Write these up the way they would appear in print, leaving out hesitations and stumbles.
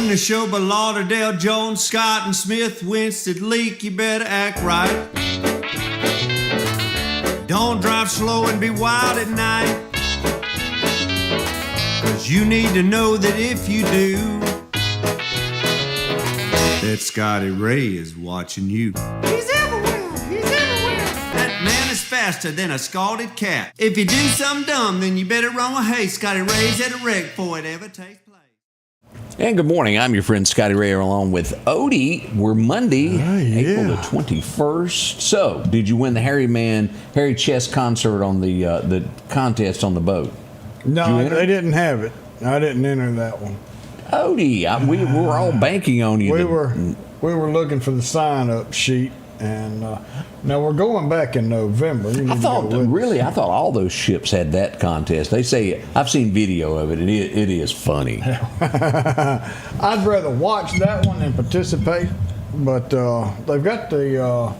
When the show by Lauderdale, Jones, Scott, and Smith, Winston, Leak, you better act right. Don't drive slow and be wild at night, 'cause you need to know that if you do, that Scotty Ray is watching you. He's everywhere, he's everywhere. That man is faster than a scalded cat. If you do something dumb, then you better run with haste. Scotty Ray's at a wreck before it ever takes place. And good morning. I'm your friend Scotty Ray along with Odie. We're Monday, April the 21st. So, Did you win the Harry Chess concert on the contest on the boat? No, they didn't have it. I didn't enter that one. Odie, we were all banking on you. We were looking for the sign-up sheet, and now we're going back in November. I thought all those ships had that contest. They say, I've seen video of it, and it is funny. I'd rather watch that one than participate, but they've got the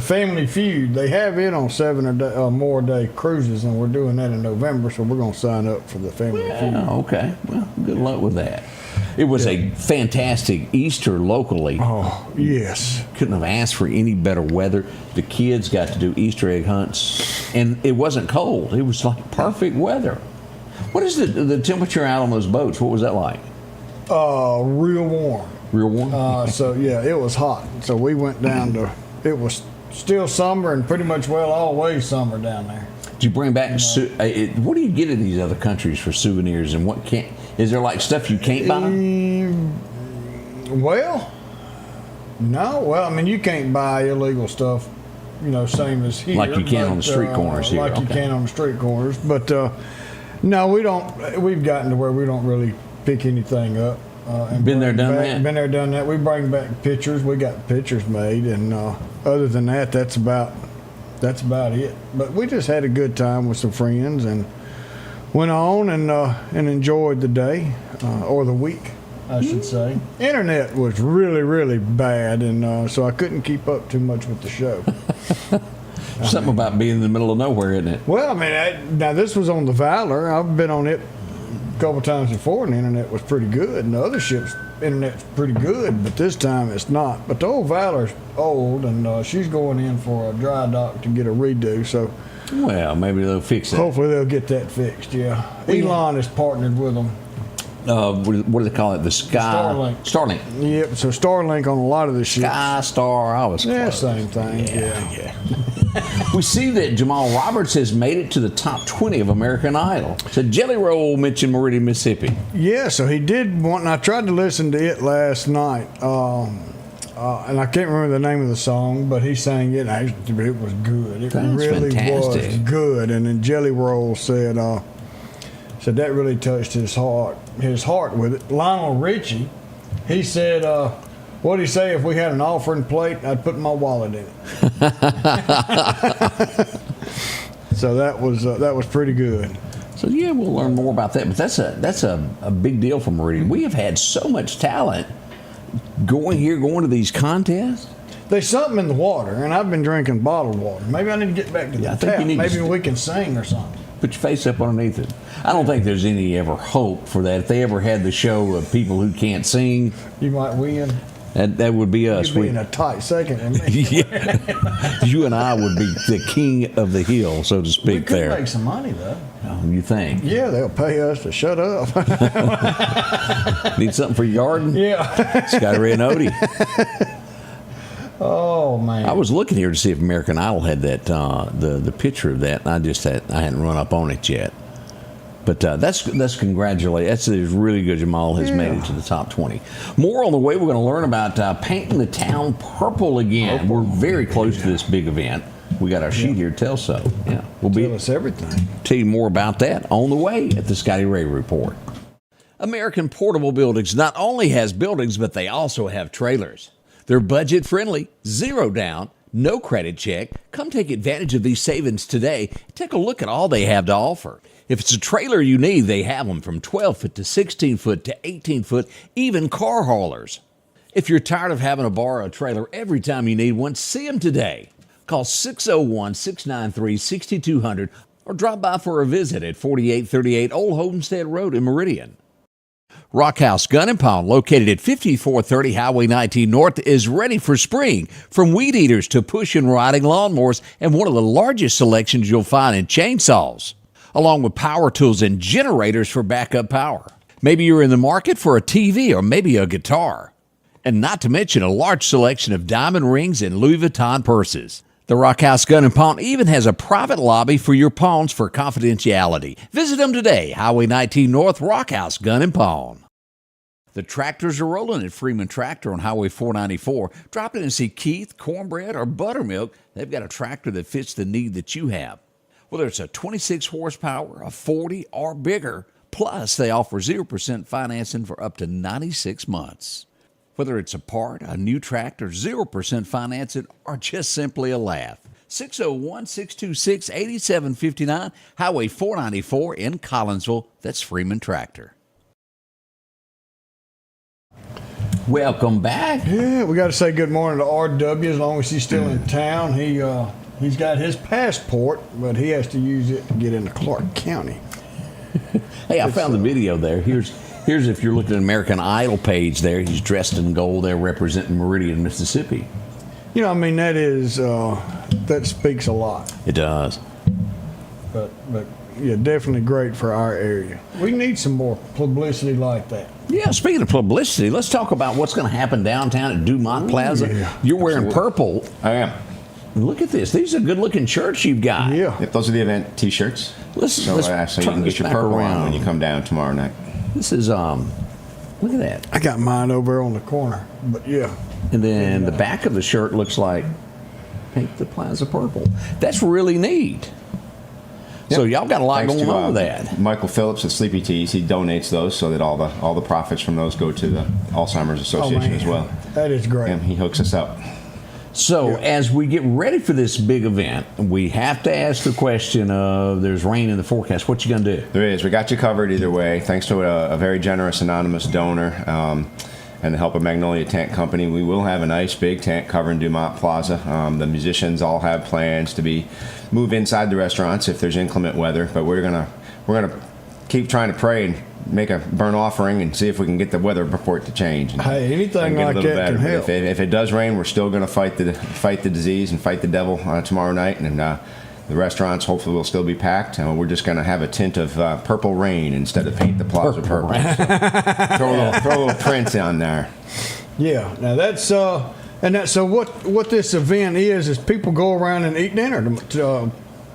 Family Feud. They have it on 7 or more day cruises, and we're doing that in November, so we're going to sign up for the Family Feud. Okay. Well, good luck with that. It was a fantastic Easter locally. Oh, yes. Couldn't have asked for any better weather. The kids got to do Easter egg hunts, and it wasn't cold. It was like perfect weather. What is the temperature out on those boats? What was that like? Real warm. Real warm? So, yeah, it was hot. So we went down to, it was still summer and pretty much, always summer down there. Did you bring back, what do you get in these other countries for souvenirs, and what can't, is there like stuff you can't buy? No. I mean, you can't buy illegal stuff, same as here. Like you can on the street corners here. Like you can on the street corners. But, no, we don't, we've gotten to where we don't really pick anything up. Been there, done that? Been there, done that. We bring back pictures. We got pictures made, and other than that, that's about it. But we just had a good time with some friends and went on and enjoyed the day or the week, I should say. Internet was really, really bad, and so I couldn't keep up too much with the show. Something about being in the middle of nowhere, isn't it? Well, I mean, now this was on the Valor. I've been on it a couple times before, and the internet was pretty good. And the other ships' internet's pretty good, but this time it's not. But the old Valor's old, and she's going in for a dry dock to get a redo. So, well, maybe they'll fix it. Hopefully they'll get that fixed. Yeah, Elon has partnered with them. What do they call it? The Starlink. Yep. So Starlink on a lot of the ships. Star. I was close. Same thing. Yeah. We see that Jamal Roberts has made it to the top 20 of American Idol. So Jelly Roll mentioned Meridian, Mississippi. Yeah, so he did one, and I tried to listen to it last night, and I can't remember the name of the song, but he sang it, and it was good. It really fantastic. Was good. And then Jelly Roll said that really touched his heart with it. Lionel Richie, he said, what'd he say? If we had an offering plate, I'd put my wallet in it. So that was pretty good. So yeah, we'll learn more about that. But that's a big deal for Meridian. We have had so much talent going to these contests. There's something in the water, and I've been drinking bottled water. Maybe I need to get back to the tap. Maybe we can sing or something. Put your face up underneath it. I don't think there's any ever hope for that. If they ever had the show of people who can't sing, you might win. That would be us. You'd be in a tight second with me. Yeah. You and I would be the king of the hill, so to speak. We could make some money, though. Oh, you think? Yeah, they'll pay us to shut up. Need something for your garden? Yeah. Scotty Ray and Odie. Oh, man. I was looking here to see if American Idol had that the picture of that, and I hadn't run up on it yet. But that's congratulations. That's really good. Jamal has made it to the top 20. More on the way. We're going to learn about painting the town purple again. We're very close to this big event. We got our sheet here to tell so. Yeah, tell us everything. Tell you more about that on the way at the Scotty Ray Report. American Portable Buildings not only has buildings, but they also have trailers. They're budget friendly, zero down, no credit check. Come take advantage of these savings today. Take a look at all they have to offer. If it's a trailer you need, they have them from 12-foot to 16-foot to 18-foot, even car haulers. If you're tired of having to borrow a trailer every time you need one, see them today. Call 601-693-6200 or drop by for a visit at 4838 Old Homestead Road in Meridian. Rockhouse Gun and Pawn, located at 5430 Highway 19 North, is ready for spring. From weed eaters to push and riding lawnmowers, and one of the largest selections you'll find in chainsaws, along with power tools and generators for backup power. Maybe you're in the market for a TV or maybe a guitar. And not to mention a large selection of diamond rings and Louis Vuitton purses. The Rockhouse Gun and Pawn even has a private lobby for your pawns for confidentiality. Visit them today, Highway 19 North, Rockhouse Gun and Pawn. The tractors are rolling at Freeman Tractor on Highway 494. Drop in and see Keith, Cornbread, or Buttermilk. They've got a tractor that fits the need that you have. Whether it's a 26 horsepower, a 40, or bigger. Plus, they offer 0% financing for up to 96 months. Whether it's a part, a new tractor, 0% financing, or just simply a laugh. 601-626-8759, Highway 494 in Collinsville. That's Freeman Tractor. Welcome back. Yeah, we got to say good morning to RW as long as he's still in town. He's got his passport, but he has to use it to get into Clarke County. Hey, I found the video there. Here's if you're looking at American Idol page there. He's dressed in gold there representing Meridian, Mississippi. You know, I mean, that speaks a lot. It does. But yeah, definitely great for our area. We need some more publicity like that. Yeah, speaking of publicity, let's talk about what's going to happen downtown at Dumont Plaza. Yeah. You're wearing purple. I am. Look at this. These are good-looking shirts you've got. Yeah. Yep, those are the event T-shirts. Let's So you turn can this get your back purple around on when you come down tomorrow night. This is, look at that. I got mine over there on the corner, but yeah. And then the back of the shirt looks like Paint the Plaza purple. That's really neat. So y'all got a lot Thanks going to, on with that. Michael Phillips at Sleepy Tees, he donates those so that all the profits from those go to the Alzheimer's Association as well. That is great. And he hooks us up. So as we get ready for this big event, we have to ask the question of there's rain in the forecast. What you going to do? There is. We got you covered either way. Thanks to a very generous anonymous donor and the help of Magnolia Tent Company. We will have a nice big tent covering Dumont Plaza. The musicians all have plans to move inside the restaurants if there's inclement weather, but we're gonna keep trying to pray and make a burnt offering and see if we can get the weather report to change. Hey, anything like that can help. If it does rain, we're still going to fight the disease and fight the devil tomorrow night, and the restaurants hopefully will still be packed. We're just going to have a tint of purple rain instead of paint the plaza purple. So throw a little print on there. Yeah. Now that's so what this event is people go around and eat dinner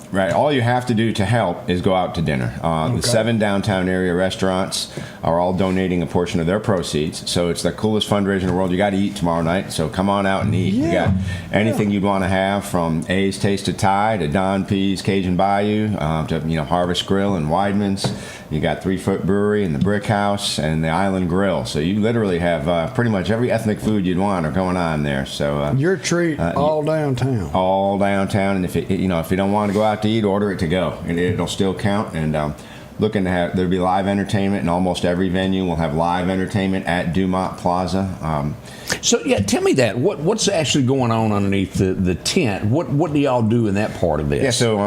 Right. All you have to do to help is go out to dinner. The 7 downtown area restaurants are all donating a portion of their proceeds. So it's the coolest fundraiser in the world. You got to eat tomorrow night. So come on out and eat. Yeah. You got anything you'd want to have, from A's Tasted Thai to Don P's Cajun Bayou to Harvest Grill and Weidman's. You got 3 Foot Brewery and the Brick House and the Island Grill. So you literally have pretty much every ethnic food you'd want are going on there. So your treat all downtown. All downtown, and if you don't want to go out to eat, order it to go, and it'll still count. And looking to have there'll be live entertainment in almost every venue. We'll have live entertainment at Dumont Plaza. So yeah, tell me that what's actually going on underneath the tent? What do y'all do in that part of this? Yeah, so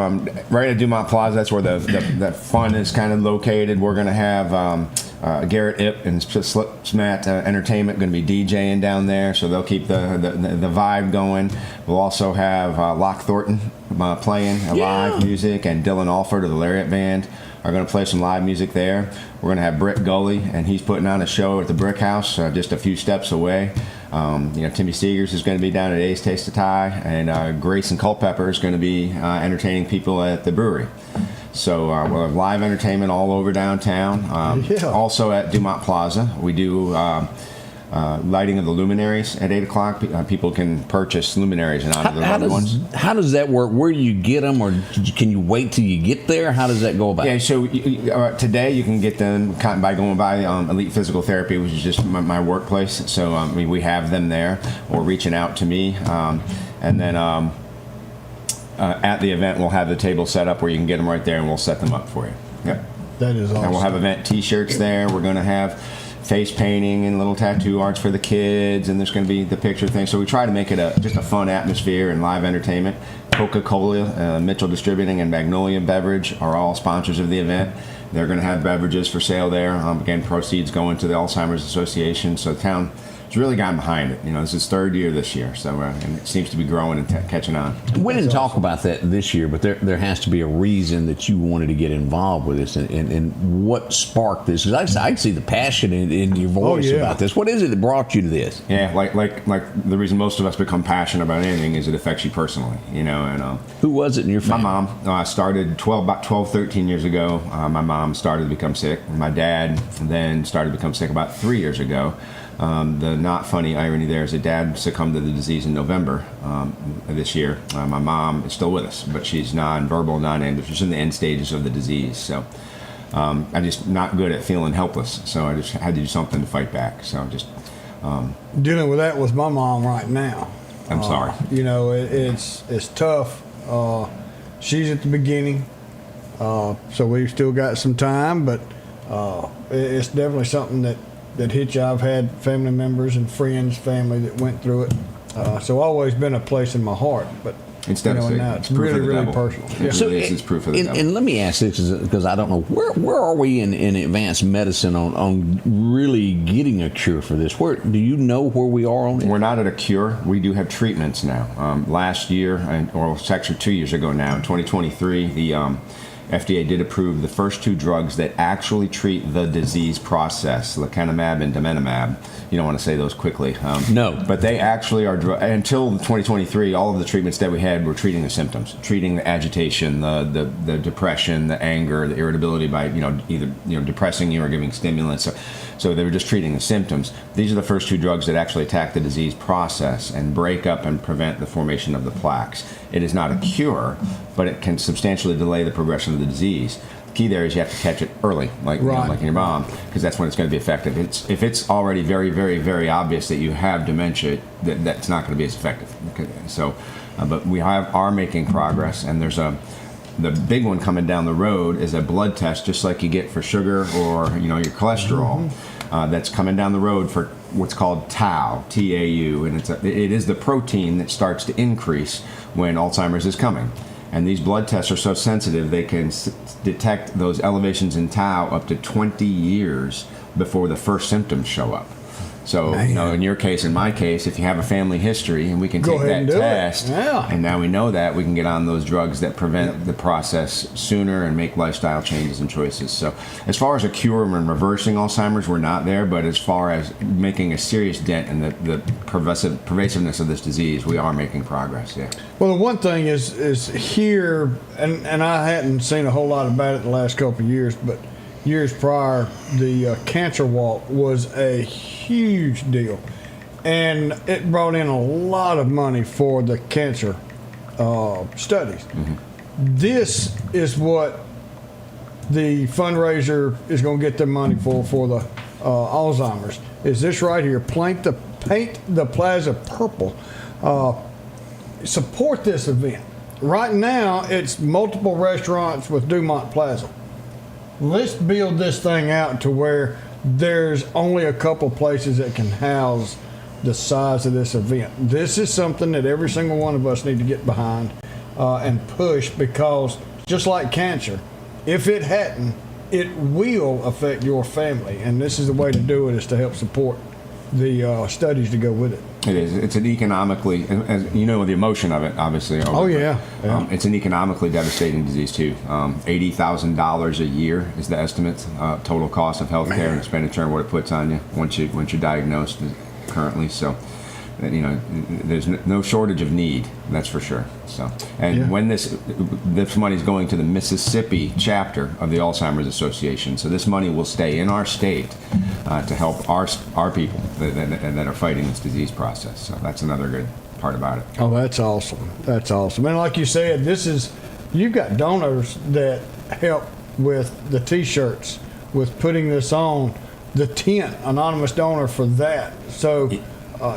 right at Dumont Plaza, that's where the fun is kind of located. We're going to have Garrett Ip and Slipsmat Entertainment going to be DJing down there, so they'll keep the vibe going. We'll also have Lock Thornton playing live music, and Dylan Alford of the Lariat Band are going to play some live music there. We're going to have Britt Gully, and he's putting on a show at the Brick House just a few steps away. Timmy Seegers is going to be down at A's Taste of Thai, and Grayson Culpepper is going to be entertaining people at the brewery. So we'll have live entertainment all over downtown. Also at Dumont Plaza, we do lighting of the luminaries at 8 o'clock. People can purchase luminaries and honor the loved ones. How does that work? Where do you get them, or can you wait till you get there? How does that go about? Yeah, so today you can get them by going by Elite Physical Therapy, which is just my workplace. So we have them there, or reaching out to me. And then at the event, we'll have the table set up where you can get them right there, and we'll set them up for you. Yep. That is awesome. And we'll have event T-shirts there. We're going to have face painting and little tattoo arts for the kids, and there's going to be the picture thing. So we try to make it just a fun atmosphere and live entertainment. Coca-Cola, Mitchell Distributing, and Magnolia Beverage are all sponsors of the event. They're going to have beverages for sale there. Again, proceeds going to the Alzheimer's Association. So the town has really gotten behind it. This is third year this year, so and it seems to be growing and catching on. We didn't talk about that this year, but there has to be a reason that you wanted to get involved with this, and what sparked this. Because I see the passion in your voice about this. What is it that brought you to this? Yeah, like the reason most of us become passionate about anything is it affects you personally. And who was it in your family? My mom. Started about 12, 13 years ago. My mom started to become sick. My dad then started to become sick about 3 years ago. The not funny irony there is that Dad succumbed to the disease in November this year. My mom is still with us, but she's non-verbal, non-ambulatory. She's in the end stages of the disease. So I'm just not good at feeling helpless. So I just had to do something to fight back. So just dealing with that with my mom right now. I'm sorry. It's tough. She's at the beginning, so we've still got some time, but it's definitely something that hit you. I've had family members and friends, family that went through it. So always been a place in my heart, but it's devastating. Now it's really, really personal. It really is. It's proof of the devil. And let me ask this because I don't know where are we in advanced medicine on really getting a cure for this? Where do you know where we are on it? We're not at a cure. We do have treatments now. Last year, or it's actually 2 years ago now, in 2023, the FDA did approve the first two drugs that actually treat the disease process, lecanemab and donanemab. You don't want to say those quickly. No. But they actually are, until 2023, all of the treatments that we had were treating the symptoms, treating the agitation, the depression, the anger, the irritability by, either depressing you or giving stimulants. So they were just treating the symptoms. These are the first two drugs that actually attack the disease process and break up and prevent the formation of the plaques. It is not a cure, but it can substantially delay the progression of the disease. The key there is you have to catch it early, like in your mom, because that's when it's going to be effective. If it's already very, very, very obvious that you have dementia, that's not going to be as effective. So, but we are making progress, and there's the big one coming down the road is a blood test, just like you get for sugar or your cholesterol. That's coming down the road for what's called tau, T-A-U, and it is the protein that starts to increase when Alzheimer's is coming. And these blood tests are so sensitive they can detect those elevations in tau up to 20 years before the first symptoms show up. So, in your case, in my case, if you have a family history and we can take that test, and now we know that, we can get on those drugs that prevent the process sooner and make lifestyle changes and choices. So as far as a cure and reversing Alzheimer's, we're not there, but as far as making a serious dent in the pervasiveness of this disease, we are making progress, Well, the one thing is here, and I hadn't seen a whole lot about it the last couple of years, but years prior, the cancer walk was a huge deal, and it brought in a lot of money for the cancer studies. This is what the fundraiser is going to get their money for the Alzheimer's. Is this right here? Paint the plaza purple. Support this event. Right now, it's multiple restaurants with Dumont Plaza. Let's build this thing out to where there's only a couple places that can house the size of this event. This is something that every single one of us need to get behind and push, because just like cancer, if it hadn't, it will affect your family. And this is the way to do it, is to help support the studies to go with it. It is. It's an economically, as the emotion of it, obviously. It's an economically devastating disease too. $80,000 a year is the estimate total cost of healthcare and expenditure and what it puts on you once you're diagnosed currently. So, there's no shortage of need. That's for sure. So, and when this money is going to the Mississippi chapter of the Alzheimer's Association, so this money will stay in our state to help our people that are fighting this disease process. So that's another good part about it. Oh, that's awesome. That's awesome. And like you said, you've got donors that help with the T-shirts, with putting this on, the tent, anonymous donor for that. So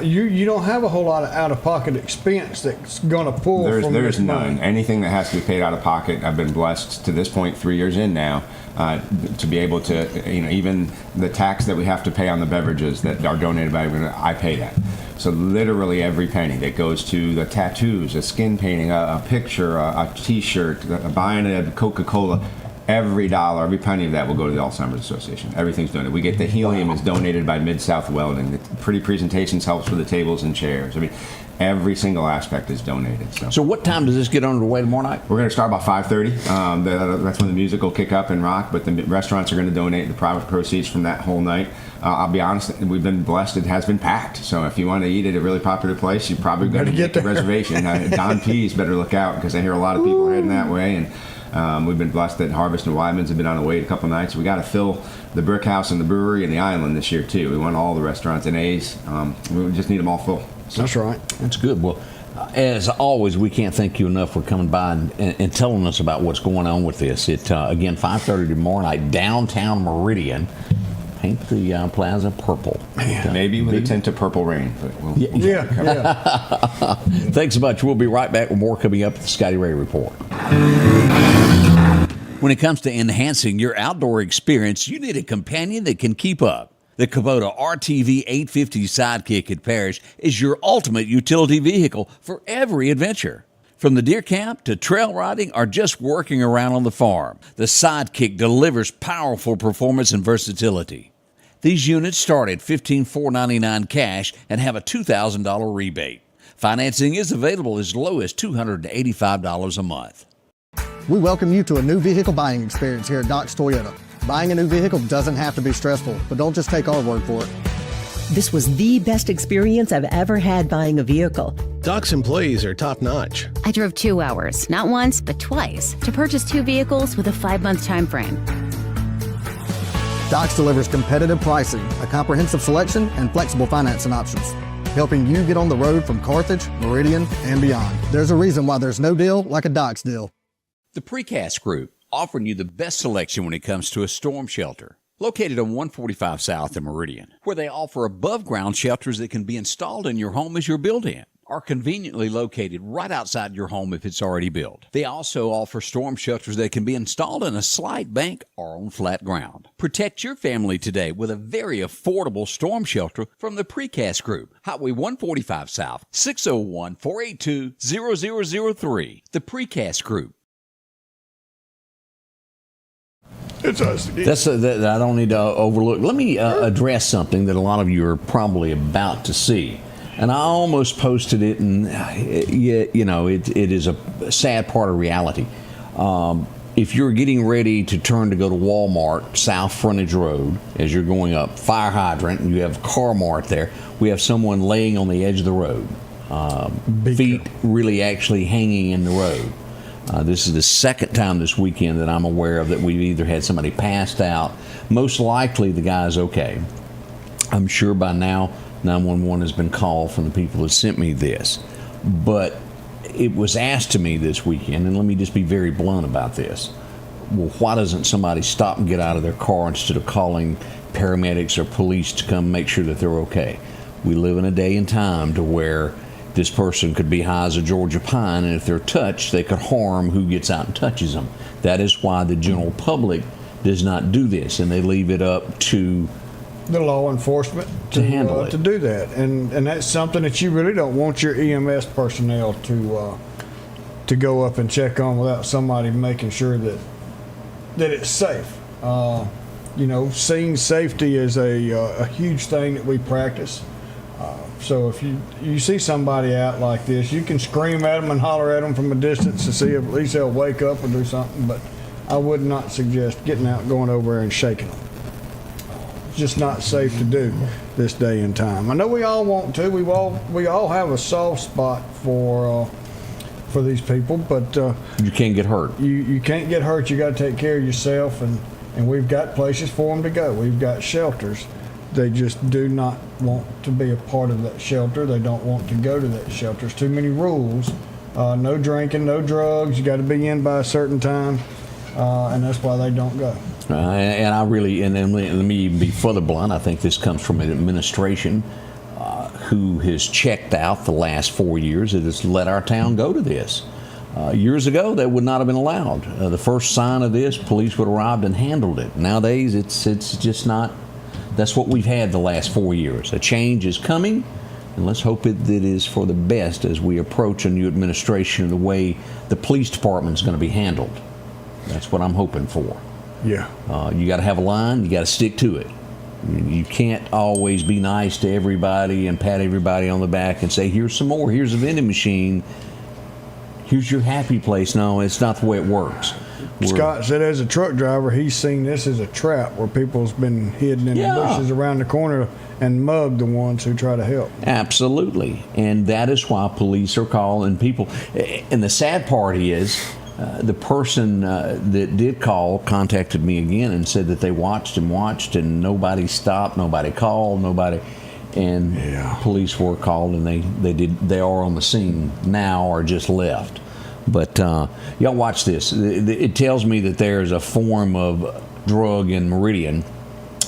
you don't have a whole lot of out-of-pocket expense that's going to pull from There's this none. money. Anything that has to be paid out of pocket, I've been blessed to this point, 3 years in now, to be able to, even the tax that we have to pay on the beverages that are donated by, I pay that. So literally every penny that goes to the tattoos, a skin painting, a picture, a T-shirt, buying a Coca-Cola, every dollar, every penny of that will go to the Alzheimer's Association. Everything's donated. We get the helium is donated by Mid-South Welding. The pretty presentations helps with the tables and chairs. I mean, every single aspect is donated. So what time does this get underway tomorrow night? we're going to start about 5:30. That's when the music will kick up and rock. But the restaurants are going to donate the private proceeds from that whole night. I'll be honest, we've been blessed. It has been packed. So if you want to eat at a really popular place, you probably got to get a reservation. Don P's better look out because I hear a lot of people heading that way. And we've been blessed that Harvest and Wyman's have been on the wait a couple nights. We got to fill the Brick House and the brewery and the Island this year too. We want all the restaurants and A's. We just need them all full. So. That's right. That's good. Well, as always, we can't thank you enough for coming by and telling us about what's going on with this. Again, 5:30 tomorrow night, downtown Meridian. Paint the plaza purple. Maybe with a tint of purple rain. But we'll Yeah. Thanks so much. We'll be right back with more coming up at the Scotty Ray Report. When it comes to enhancing your outdoor experience, you need a companion that can keep up. The Kubota RTV 850 Sidekick at Parrish is your ultimate utility vehicle for every adventure. From the deer camp to trail riding or just working around on the farm, the Sidekick delivers powerful performance and versatility. These units start at $15,499 cash and have a $2,000 rebate. Financing is available as low as $285 a month. We welcome you to a new vehicle buying experience here at Doc's Toyota. Buying a new vehicle doesn't have to be stressful, but don't just take our word for it. This was the best experience I've ever had buying a vehicle. Doc's employees are top-notch. I drove 2 hours, not once, but twice, to purchase 2 vehicles with a 5-month time frame. Doc's delivers competitive pricing, a comprehensive selection, and flexible financing options, helping you get on the road from Carthage, Meridian, and beyond. There's a reason why there's no deal like a Doc's deal. The Precast Group, offering you the best selection when it comes to a storm shelter. Located on 145 South in Meridian, where they offer above-ground shelters that can be installed in your home as you're built-in, or conveniently located right outside your home if it's already built. They also offer storm shelters that can be installed in a slight bank or on flat ground. Protect your family today with a very affordable storm shelter from the Precast Group. Highway 145 South, 601-482-0003. The Precast Group. It's us again. That I don't need to overlook. Let me address something that a lot of you are probably about to see. And I almost posted it, and it is a sad part of reality. If you're getting ready to turn to go to Walmart, South Frontage Road, as you're going up, fire hydrant, and you have Car Mart there, we have someone laying on the edge of the road, feet really actually hanging in the road. This is the second time this weekend that I'm aware of that we've either had somebody passed out. Most likely the guy's okay. I'm sure by now 911 has been called from the people that sent me this. But it was asked to me this weekend, and let me just be very blunt about this. Well, why doesn't somebody stop and get out of their car instead of calling paramedics or police to come make sure that they're okay? We live in a day and time to where this person could be high as a Georgia pine, and if they're touched, they could harm who gets out and touches them. That is why the general public does not do this, and they leave it up to the law enforcement to handle it, to do that, and that's something that you really don't want your EMS personnel to go up and check on without somebody making sure that it's safe. Scene safety is a huge thing that we practice. So if you see somebody out like this, you can scream at them and holler at them from a distance to see if at least they'll wake up or do something. But I would not suggest getting out, going over there and shaking them. It's just not safe to do this day and time. I know we all want to. We all have a soft spot for these people, but you can't get hurt. You can't get hurt. You got to take care of yourself, and we've got places for them to go. We've got shelters. They just do not want to be a part of that shelter. They don't want to go to that shelter. There's too many rules. No drinking, no drugs. You got to be in by a certain time, and that's why they don't go. And let me even be further blunt. I think this comes from an administration who has checked out the last 4 years that has let our town go to this. Years ago, that would not have been allowed. The first sign of this, police would have arrived and handled it. Nowadays, it's just not. That's what we've had the last 4 years. A change is coming, and let's hope it is for the best as we approach a new administration and the way the police department is going to be handled. That's what I'm hoping for. Yeah. You got to have a line. You got to stick to it. You can't always be nice to everybody and pat everybody on the back and say, here's some more. Here's a vending machine. Here's your happy place. No, it's not the way it works. Scott said as a truck driver, he's seen this as a trap where people's been hidden in the bushes around the corner and mugged the ones who try to help. Absolutely. And that is why police are calling people. And the sad part is the person that did call contacted me again and said that they watched and nobody stopped, nobody called, nobody. And police were called and they are on the scene now or just left. But y'all watch this. It tells me that there's a form of drug in Meridian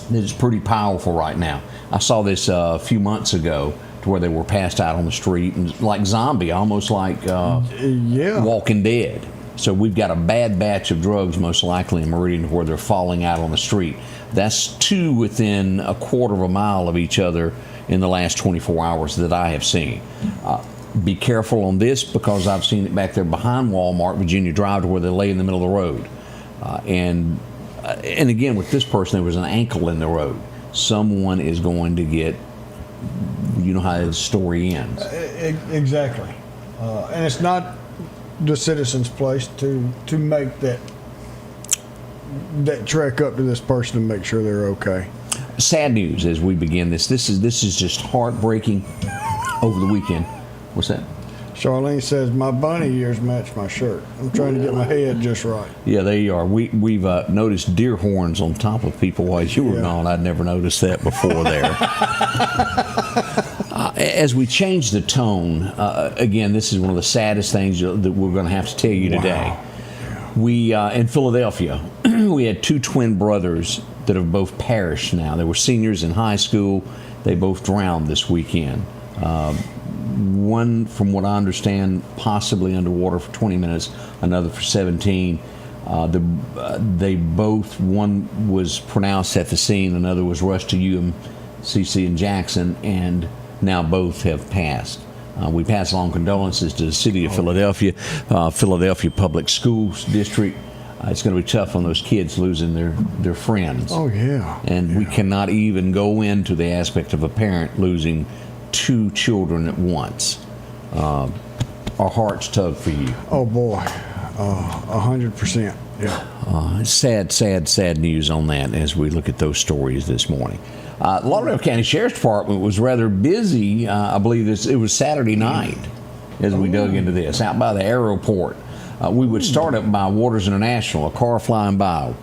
that is pretty powerful right now. I saw this a few months ago to where they were passed out on the street and like zombie, almost like Walking Dead. So we've got a bad batch of drugs most likely in Meridian where they're falling out on the street. That's 2 within a quarter of a mile of each other in the last 24 hours that I have seen. Be careful on this because I've seen it back there behind Walmart, Virginia Drive, to where they lay in the middle of the road. And again, with this person, there was an ankle in the road. Someone is going to get, you know how the story ends. Exactly. And it's not the citizen's place to make that trek up to this person and make sure they're okay. Sad news as we begin this. This is just heartbreaking over the weekend. What's that? Charlene says, my bunny ears match my shirt. I'm trying to get my head just right. Yeah, they are. We've noticed deer horns on top of people while you were gone. I'd never noticed that before there. As we change the tone, again, this is one of the saddest things that we're going to have to tell you today. We, in Philadelphia, we had 2 twin brothers that have both perished now. They were seniors in high school. They both drowned this weekend. One, from what I understand, possibly underwater for 20 minutes, another for 17. They both, one was pronounced at the scene, another was rushed to UMCC in Jackson, and now both have passed. We pass along condolences to the city of Philadelphia, Philadelphia Public Schools District. It's going to be tough on those kids losing their friends. Oh, yeah. And we cannot even go into the aspect of a parent losing 2 children at once. Our hearts tug for you. Oh, boy. 100%. Yeah. Sad news on that as we look at those stories this morning. Lauderdale County Sheriffs Department was rather busy. I believe it was Saturday night as we dug into this, out by the airport. We would start up by Waters International, a car flying by.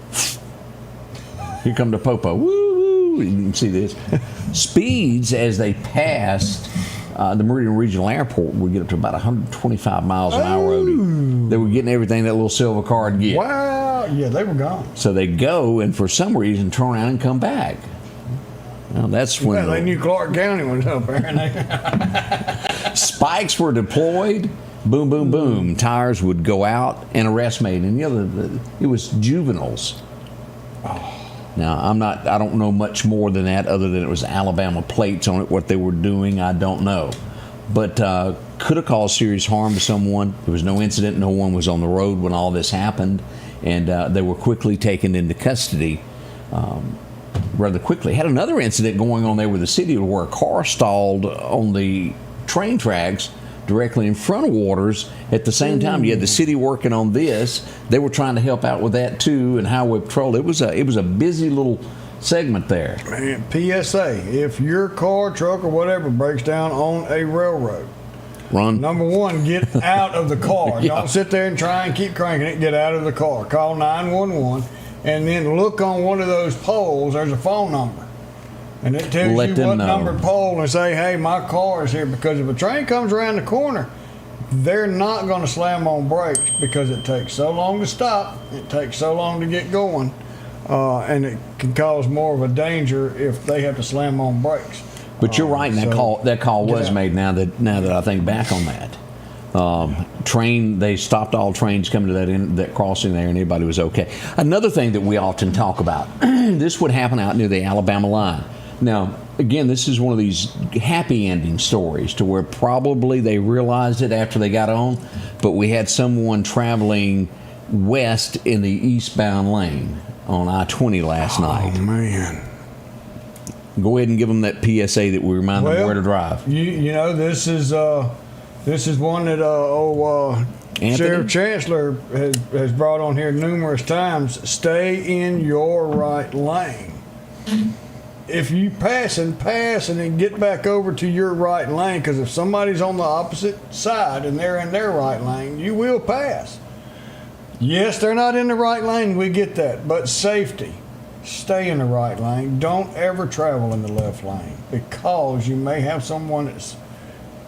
Here come the Popo. Woo, woo. You can see this. Speeds as they passed the Meridian Regional Airport would get up to about 125 miles an hour. They were getting everything that little silver car would get. Wow. Yeah, they were gone. So they go and for some reason turn around and come back. Well, that's when they knew Clarke County was up there. Spikes were deployed. Boom, boom, boom. Tires would go out and arrest made. And it was juveniles. Now, I don't know much more than that other than it was Alabama plates on it. What they were doing, I don't know. But could have caused serious harm to someone. There was no incident. No one was on the road when all this happened. And they were quickly taken into custody rather quickly. Had another incident going on there with the city where a car stalled on the train tracks directly in front of Waters. At the same time, you had the city working on this. They were trying to help out with that too, and highway patrol. It was a busy little segment there. Man, PSA: if your car, truck, or whatever breaks down on a railroad, run. Number 1, get out of the car. Don't sit there and try and keep cranking it. Get out of the car. Call 911, and then look on one of those poles. There's a phone number. And it tells you what numbered pole and say, hey, my car is here. Because if a train comes around the corner, they're not going to slam on brakes because it takes so long to stop. It takes so long to get going. And it can cause more of a danger if they have to slam on brakes. But you're right, and that call was made. Now that I think back on that, they stopped all trains coming to that crossing there, and everybody was okay. Another thing that we often talk about, this would happen out near the Alabama line. Now, again, this is one of these happy ending stories to where probably they realized it after they got on, but we had someone traveling west in the eastbound lane on I-20 last night. Oh, man. Go ahead and give them that PSA that we remind them where to drive. You know, this is one that Sheriff Chancellor has brought on here numerous times. Stay in your right lane. If you pass and then get back over to your right lane, because if somebody's on the opposite side and they're in their right lane, you will pass. Yes, they're not in the right lane, we get that, but safety. Stay in the right lane. Don't ever travel in the left lane, because you may have someone that's,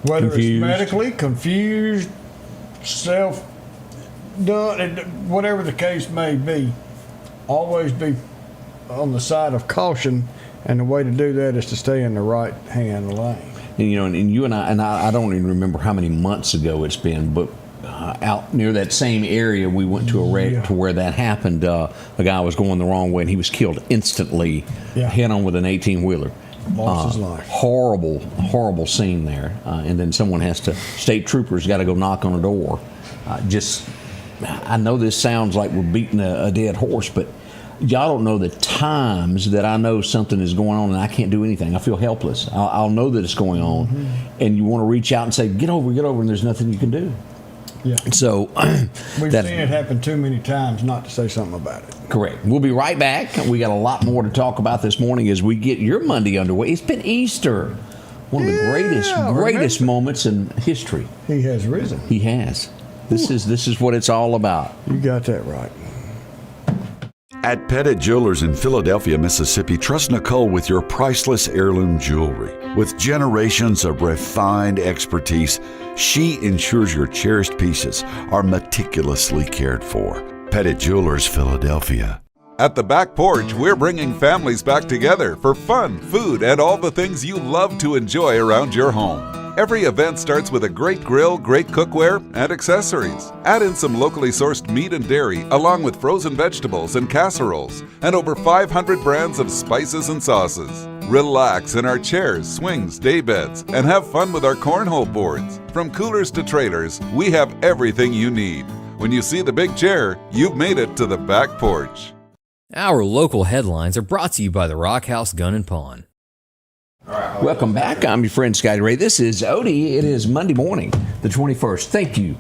whether it's medically confused, self-done, whatever the case may be. Always be on the side of caution, and the way to do that is to stay in the right-hand lane. And, you know, and you and I don't even remember how many months ago it's been, but out near that same area, we went to a wreck to where that happened. A guy was going the wrong way, and he was killed instantly, head on with an 18-wheeler. Lost his life. Horrible scene there. And then state troopers got to go knock on the door. I know this sounds like we're beating a dead horse, but y'all don't know the times that I know something is going on and I can't do anything. I feel helpless. I'll know that it's going on, and you want to reach out and say, get over, and there's nothing you can do. Yeah. So we've seen it happen too many times not to say something about it. Correct. We'll be right back. We got a lot more to talk about this morning as we get your Monday underway. It's been Easter. One of the greatest moments in history. He has risen. He has. This is what it's all about. You got that right. At Pettit Jewelers in Philadelphia, Mississippi, trust Nicole with your priceless heirloom jewelry. With generations of refined expertise, she ensures your cherished pieces are meticulously cared for. Pettit Jewelers, Philadelphia. At the Back Porch, we're bringing families back together for fun, food, and all the things you love to enjoy around your home. Every event starts with a great grill, great cookware, and accessories. Add in some locally sourced meat and dairy, along with frozen vegetables and casseroles, and over 500 brands of spices and sauces. Relax in our chairs, swings, day beds, and have fun with our cornhole boards. From coolers to trailers, we have everything you need. When you see the big chair, you've made it to the Back Porch. Our local headlines are brought to you by the Rock House Gun and Pawn. Welcome back. I'm your friend Scotty Ray. This is Odie. It is Monday morning, the 21st. Thank you.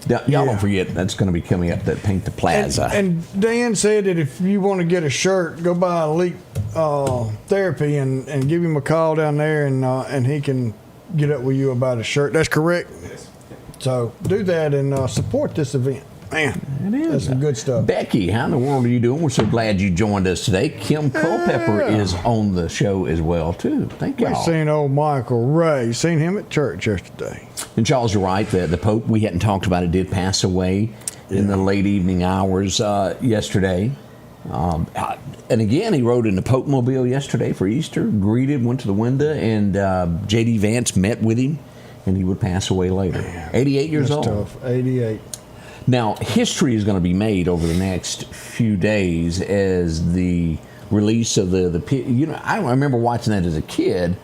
Y'all don't forget, that's going to be coming up at Paint the Plaza. And Dan said that if you want to get a shirt, go by Elite Therapy and give him a call down there, and he can get up with you about a shirt. That's correct? Yes. So do that and support this event. Man, that's some good stuff. Becky, how in the world are you doing? We're so glad you joined us today. Kim Culpepper is on the show as well, too. Thank y'all. We've seen old Michael Ray. Seen him at church yesterday. And Charles, you're right. The Pope, we hadn't talked about it, did pass away in the late evening hours yesterday. And again, he rode in the Pope Mobile yesterday for Easter, greeted, went to the window, and J.D. Vance met with him, and he would pass away later. 88 years old. That's tough. 88. Now, history is going to be made over the next few days as the release of I remember watching that as a kid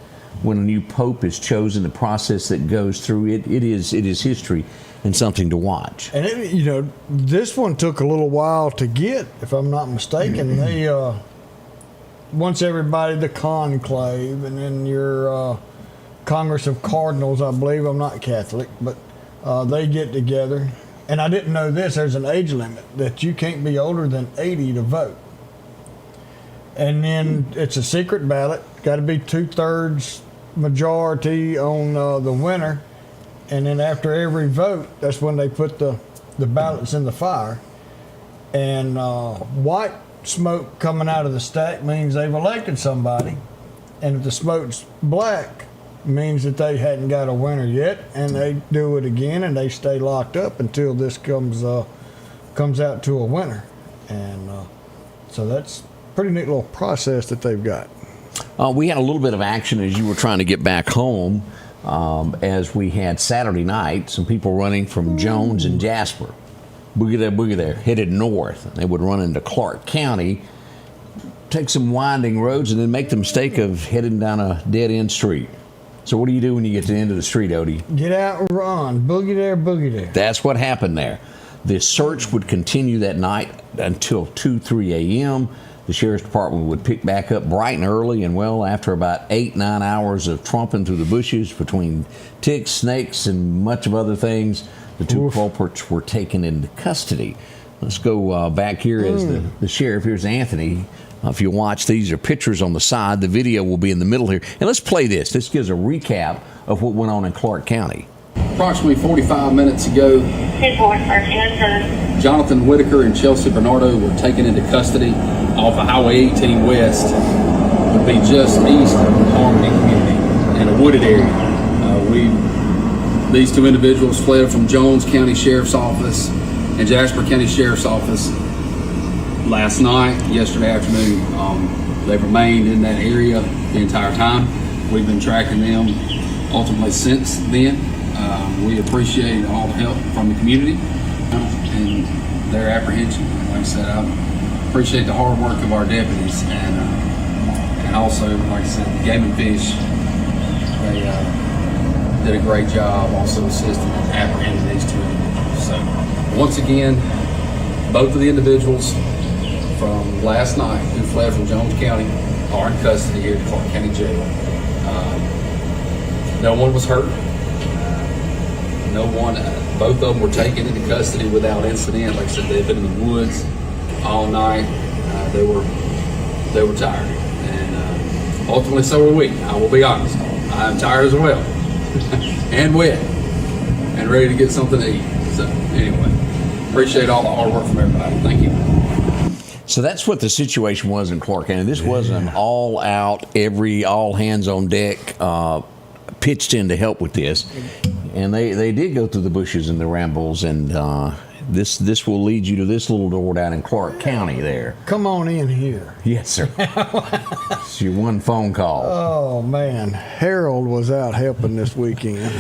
when a new pope is chosen, the process that goes through it. It is history and something to watch. And this one took a little while to get, if I'm not mistaken. They once everybody, the conclave, and then your Congress of Cardinals, I believe. I'm not Catholic, but they get together. And I didn't know this, there's an age limit that you can't be older than 80 to vote. And then it's a secret ballot, got to be 2/3 majority on the winner. And then after every vote, that's when they put the ballots in the fire. And white smoke coming out of the stack means they've elected somebody. And if the smoke's black, means that they hadn't got a winner yet, and they do it again, and they stay locked up until this comes out to a winner. And so that's a pretty neat little process that they've got. We had a little bit of action as you were trying to get back home, as we had Saturday night, some people running from Jones and Jasper. Boogie there, headed north. They would run into Clarke County, take some winding roads, and then make the mistake of heading down a dead-end street. So what do you do when you get to the end of the street, Odie? Get out and run. Boogie there, boogie there. That's what happened there. The search would continue that night until 2, 3 a.m. The Sheriff's Department would pick back up bright and early, and well, after about 8, 9 hours of tromping through the bushes between ticks, snakes, and much of other things, the two culprits were taken into custody. Let's go back here as the sheriff. Here's Anthony. If you watch, these are pictures on the side. The video will be in the middle here. And let's play this. This gives a recap of what went on in Clarke County. Approximately 45 minutes ago, Jonathan Whitaker and Chelsea Bernardo were taken into custody off of Highway 18 West, would be just east of Harmony Community in a wooded area. These two individuals fled from Jones County Sheriff's Office and Jasper County Sheriff's Office last night, yesterday afternoon. They've remained in that area the entire time. We've been tracking them ultimately since then. We appreciate all the help from the community and their apprehension. Like I said, I appreciate the hard work of our deputies and also, like I said, the Game and Fish. They did a great job also assisting in apprehending these two individuals. So once again, both of the individuals from last night who fled from Jones County are in custody here at Clarke County Jail. No one was hurt. Both of them were taken into custody without incident. Like I said, they've been in the woods all night. They were tired, and ultimately so were we. I will be honest. I'm tired as well, and wet, and ready to get something to eat. So anyway, appreciate all the hard work from everybody. Thank you. So that's what the situation was in Clarke County. This was an all-out, all hands on deck, pitched in to help with this. And they did go through the bushes and the rambles, and this will lead you to this little door down in Clarke County there. Come on in here. Yes, sir. It's your one phone call. Oh, man. Harold was out helping this weekend.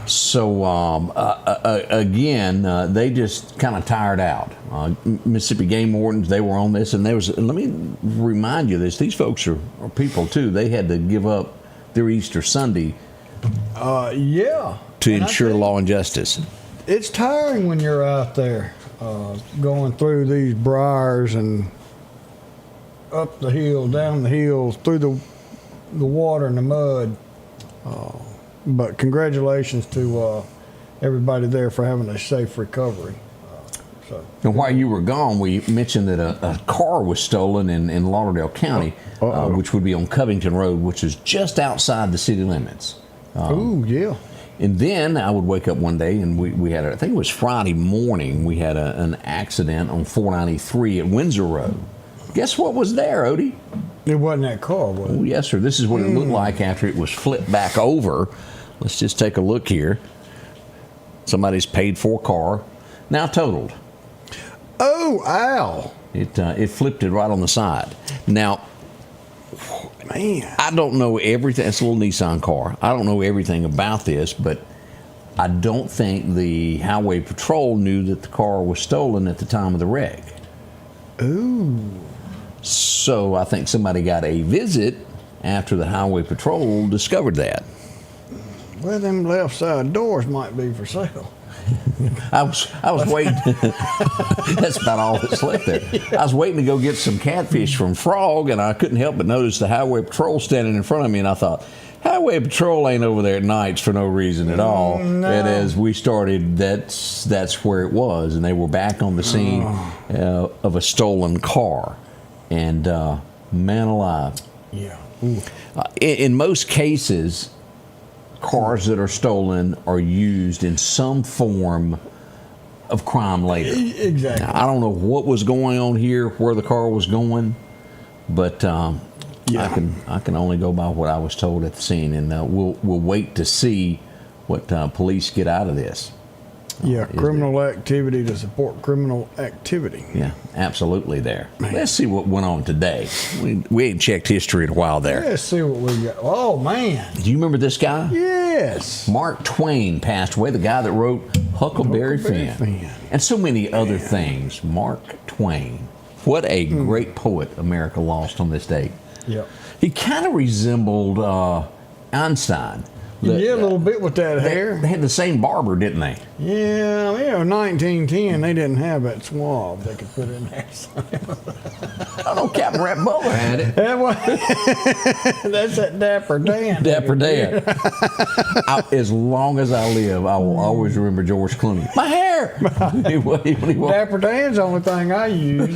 So, again, they just kind of tired out. Mississippi Game Wardens, they were on this, and let me remind you this, these folks are people, too. They had to give up their Easter Sunday. Yeah. To ensure law and justice. It's tiring when you're out there going through these briars and up the hill, down the hills, through the water and the mud. But congratulations to everybody there for having a safe recovery. And while you were gone, we mentioned that a car was stolen in Lauderdale County, which would be on Covington Road, which is just outside the city limits. Yeah. And then I would wake up one day and we had, I think it was Friday morning, we had an accident on 493 at Windsor Road. Guess what was there, Odie? It wasn't that car, was it? Oh, yes, sir. This is what it looked like after it was flipped back over. Let's just take a look here. Somebody's paid for a car, now totaled. Oh, ow. It flipped it right on the side. Now, man, I don't know everything. It's a little Nissan car. I don't know everything about this, but I don't think the Highway Patrol knew that the car was stolen at the time of the wreck. Ooh. So I think somebody got a visit after the Highway Patrol discovered that. Well, them left side doors might be for sale. I was waiting. That's about all that's left there. I was waiting to go get some catfish from Frog, and I couldn't help but notice the Highway Patrol standing in front of me, and I thought, Highway Patrol ain't over there at nights for no reason at all. No. And as we started, that's where it was, and they were back on the scene of a stolen car. And man alive. Yeah. In most cases, cars that are stolen are used in some form of crime later. Exactly. Now, I don't know what was going on here, where the car was going, but I can only go by what I was told at the scene, and we'll wait to see what police get out of this. Yeah, criminal activity to support criminal activity. Yeah, absolutely there. Man. Let's see what went on today. We ain't checked history in a while there. Let's see what we got. Oh, man. Do you remember this guy? Yes. Mark Twain passed away, the guy that wrote Huckleberry Finn. And so many other things. Mark Twain. What a great poet America lost on this date. Yep. He kind of resembled Einstein. A little bit with that hair. They had the same barber, didn't they? Yeah, 1910, they didn't have that swab they could put in there. I know Captain Rat Butler had it. That's that Dapper Dan. Dapper Dan. As long as I live, I will always remember George Clooney. My hair! Dapper Dan's the only thing I use.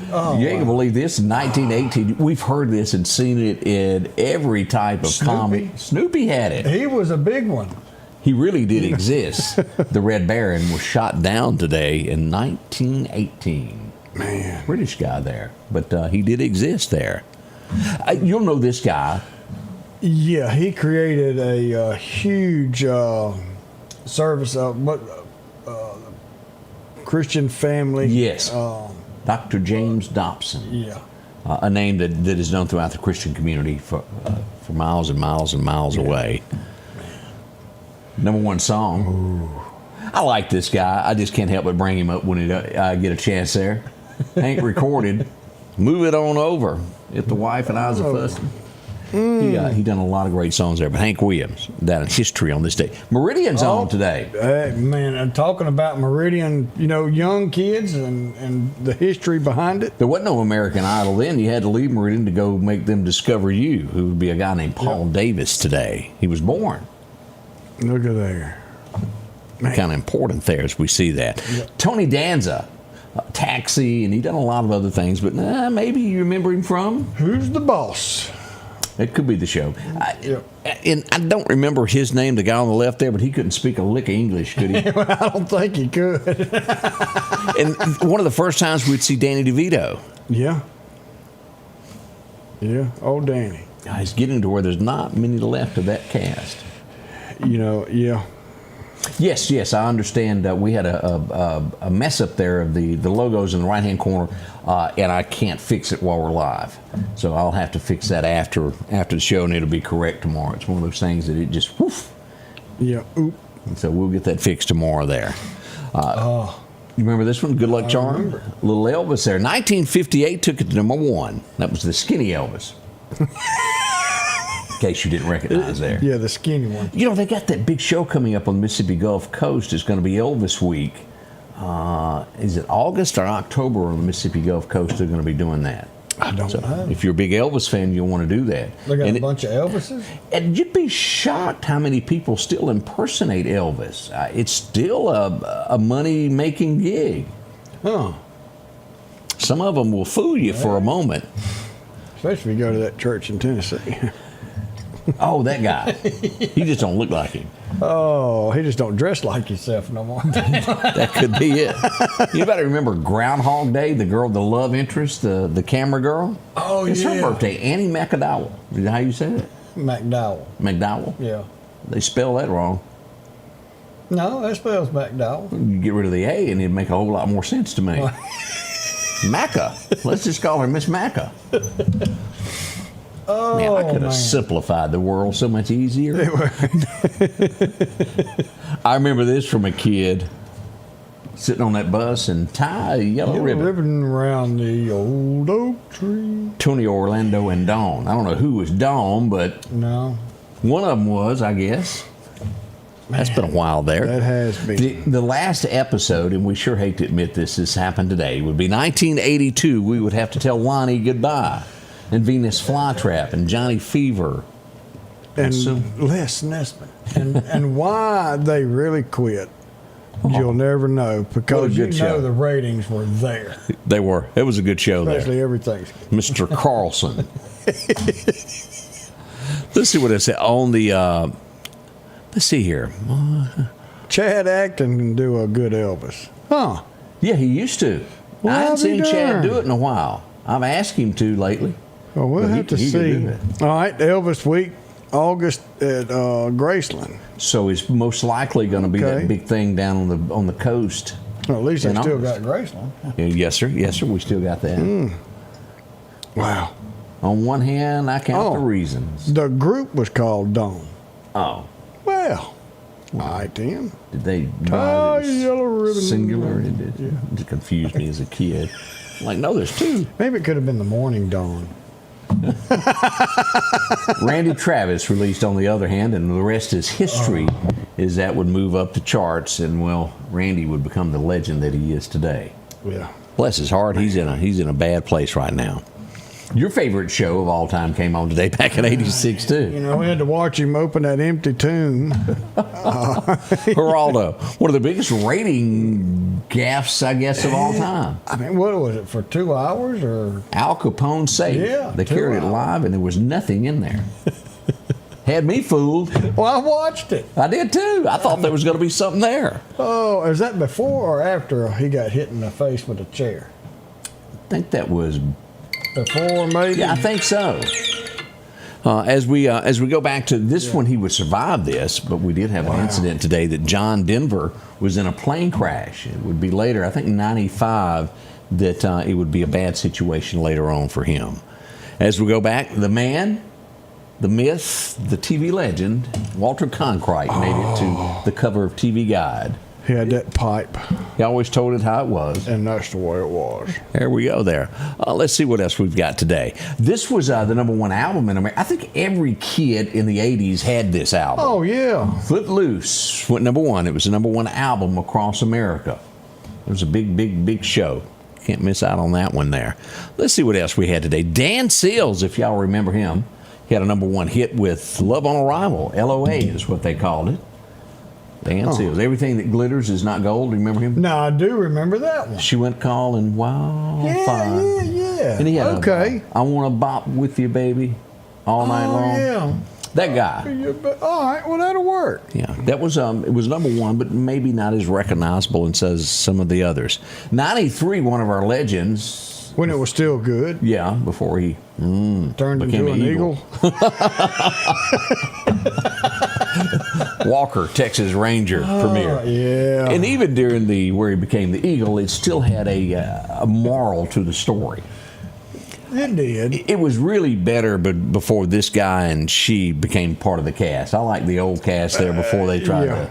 You ain't gonna believe this. In 1918, we've heard this and seen it in every type of comic. Snoopy had it. He was a big one. He really did exist. The Red Baron was shot down today in 1918. Man. British guy there. But he did exist there. You'll know this guy. Yeah, he created a huge service of Christian family. Yes. Dr. James Dobson. Yeah. A name that is known throughout the Christian community for miles and miles and miles away. Number one song. Ooh. I like this guy. I just can't help but bring him up when I get a chance there. Hank recorded Move It On Over if the wife and I's a fussing. He done a lot of great songs there. But Hank Williams, that is history on this day. Meridian's on today. Man, I'm talking about Meridian, young kids and the history behind it. There wasn't no American Idol then. You had to leave Meridian to go make them discover you, who would be a guy named Paul Davis today. He was born. Look at there. Kind of important there as we see that. Yep. Tony Danza, Taxi, and he done a lot of other things, but maybe you remember him from? Who's the Boss? It could be the show. And I don't remember his name, the guy on the left there, but he couldn't speak a lick of English, could he? Well, I don't think he could. And one of the first times we'd see Danny DeVito. Yeah. Yeah, old Danny. He's getting to where there's not many left of that cast. Yeah. Yes, I understand. We had a mess up there of the logos in the right-hand corner, and I can't fix it while we're live. So I'll have to fix that after the show, and it'll be correct tomorrow. It's one of those things that it just, woof. Yeah, oop. And so we'll get that fixed tomorrow there. You remember this one, Good Luck Charm? Little Elvis there. 1958 took it to number one. That was the skinny Elvis. In case you didn't recognize there. Yeah, the skinny one. They got that big show coming up on the Mississippi Gulf Coast. It's going to be Elvis Week. Is it August or October on the Mississippi Gulf Coast they're going to be doing that? I don't know. If you're a big Elvis fan, you'll want to do that. They got a bunch of Elvises? And you'd be shocked how many people still impersonate Elvis. It's still a money-making gig. Huh. Some of them will fool you for a moment. Especially if you go to that church in Tennessee. Oh, that guy. He just don't look like him. Oh, he just don't dress like himself no more. That could be it. You better remember Groundhog Day, the love interest, the camera girl. Oh, it's her birthday, Annie McDowell. Is that how you say it? McDowell? Yeah. They spell that wrong. No, that spells McDowell. You get rid of the A and it'd make a whole lot more sense to me. Macca. Let's just call her Miss Macca. Oh, man, I could have simplified the world so much easier. I remember this from a kid sitting on that bus and tie a yellow ribbon around the old oak tree. Tony Orlando and Dawn. I don't know who was Dawn, but no, one of them was, I guess. Man, that's been a while there. That has been. The last episode, and we sure hate to admit this happened today, would be 1982. We would have to tell Lonnie goodbye. And Venus Flytrap and Johnny Fever. And Les Nesman. And why they really quit, you'll never know. Because the ratings were there. They were. It was a good show there. Especially everything. Mr. Carlson. Let's see what it said on the, let's see here. Chad Acton can do a good Elvis. Huh. Yeah, he used to. Well, I haven't seen Chad do it in a while. I've asked him to lately. Well, we'll have to see. All right, Elvis Week. August at Graceland. So it's most likely going to be Okay. that big thing down on the coast. Well, at least they in still August. got Graceland. Yeah, yes, sir. Yes, sir. We still got that. Wow. On one hand, I count the Oh. reasons. The group was called Dawn. Oh. Well, all right then. Did they Tie it yellow ribbon. singular? It confused me as a kid. Like, no, there's two. Maybe it could have been the Morning Dawn. Randy Travis released On the Other Hand, and the rest is history. Is that would move up the charts, and well, Randy would become the legend that he is today. Yeah. Bless his heart, he's in a bad place right now. Your favorite show of all time came on today back in '86 too. You know, we had to watch him open that empty tomb. Geraldo, one of the biggest rating gaffes, I guess, of all time. I mean, what was it, for 2 hours or? Al Capone safe. Yeah, They 2 carried it hours. live, and there was nothing in there. Had me fooled. Well, I watched it. I did too. I thought there was going to be something there. Oh, is that before or after he got hit in the face with a chair? I think that was Before, maybe? Yeah, I think so. As we go back to this one, he would survive this, but we did have an incident today that John Denver was in a plane crash. It would be later, I think 95, that it would be a bad situation later on for him. As we go back, the man, the myth, the TV legend, Walter Cronkite made it to the cover of TV Guide. He had that pipe. He always told it how it was. And that's the way it was. There we go there. Let's see what else we've got today. This was the #1 album in America. I think every kid in the 80s had this album. Oh, yeah. Footloose went #1. It was the #1 album across America. It was a big show. Can't miss out on that one there. Let's see what else we had today. Dan Seals, if y'all remember him, he had a #1 hit with Love on Arrival. LOA is what they called it. Dan Seals. Everything that glitters is not gold. Remember him? No, I do remember that one. She went calling wildfire. Yeah. And he had Okay. I want to bop with you, baby, all night long. Yeah. That guy. All right, well, that'll work. Yeah, that was it was #1, but maybe not as recognizable as some of the others. 93, one of our legends. When it was still good. Yeah, before he Turned became into an eagle. Walker, Texas Ranger premiere. Yeah. And even during where he became the Eagle, it still had a moral to the story. It did. It was really better, but before this guy and she became part of the cast. I like the old cast there before they tried to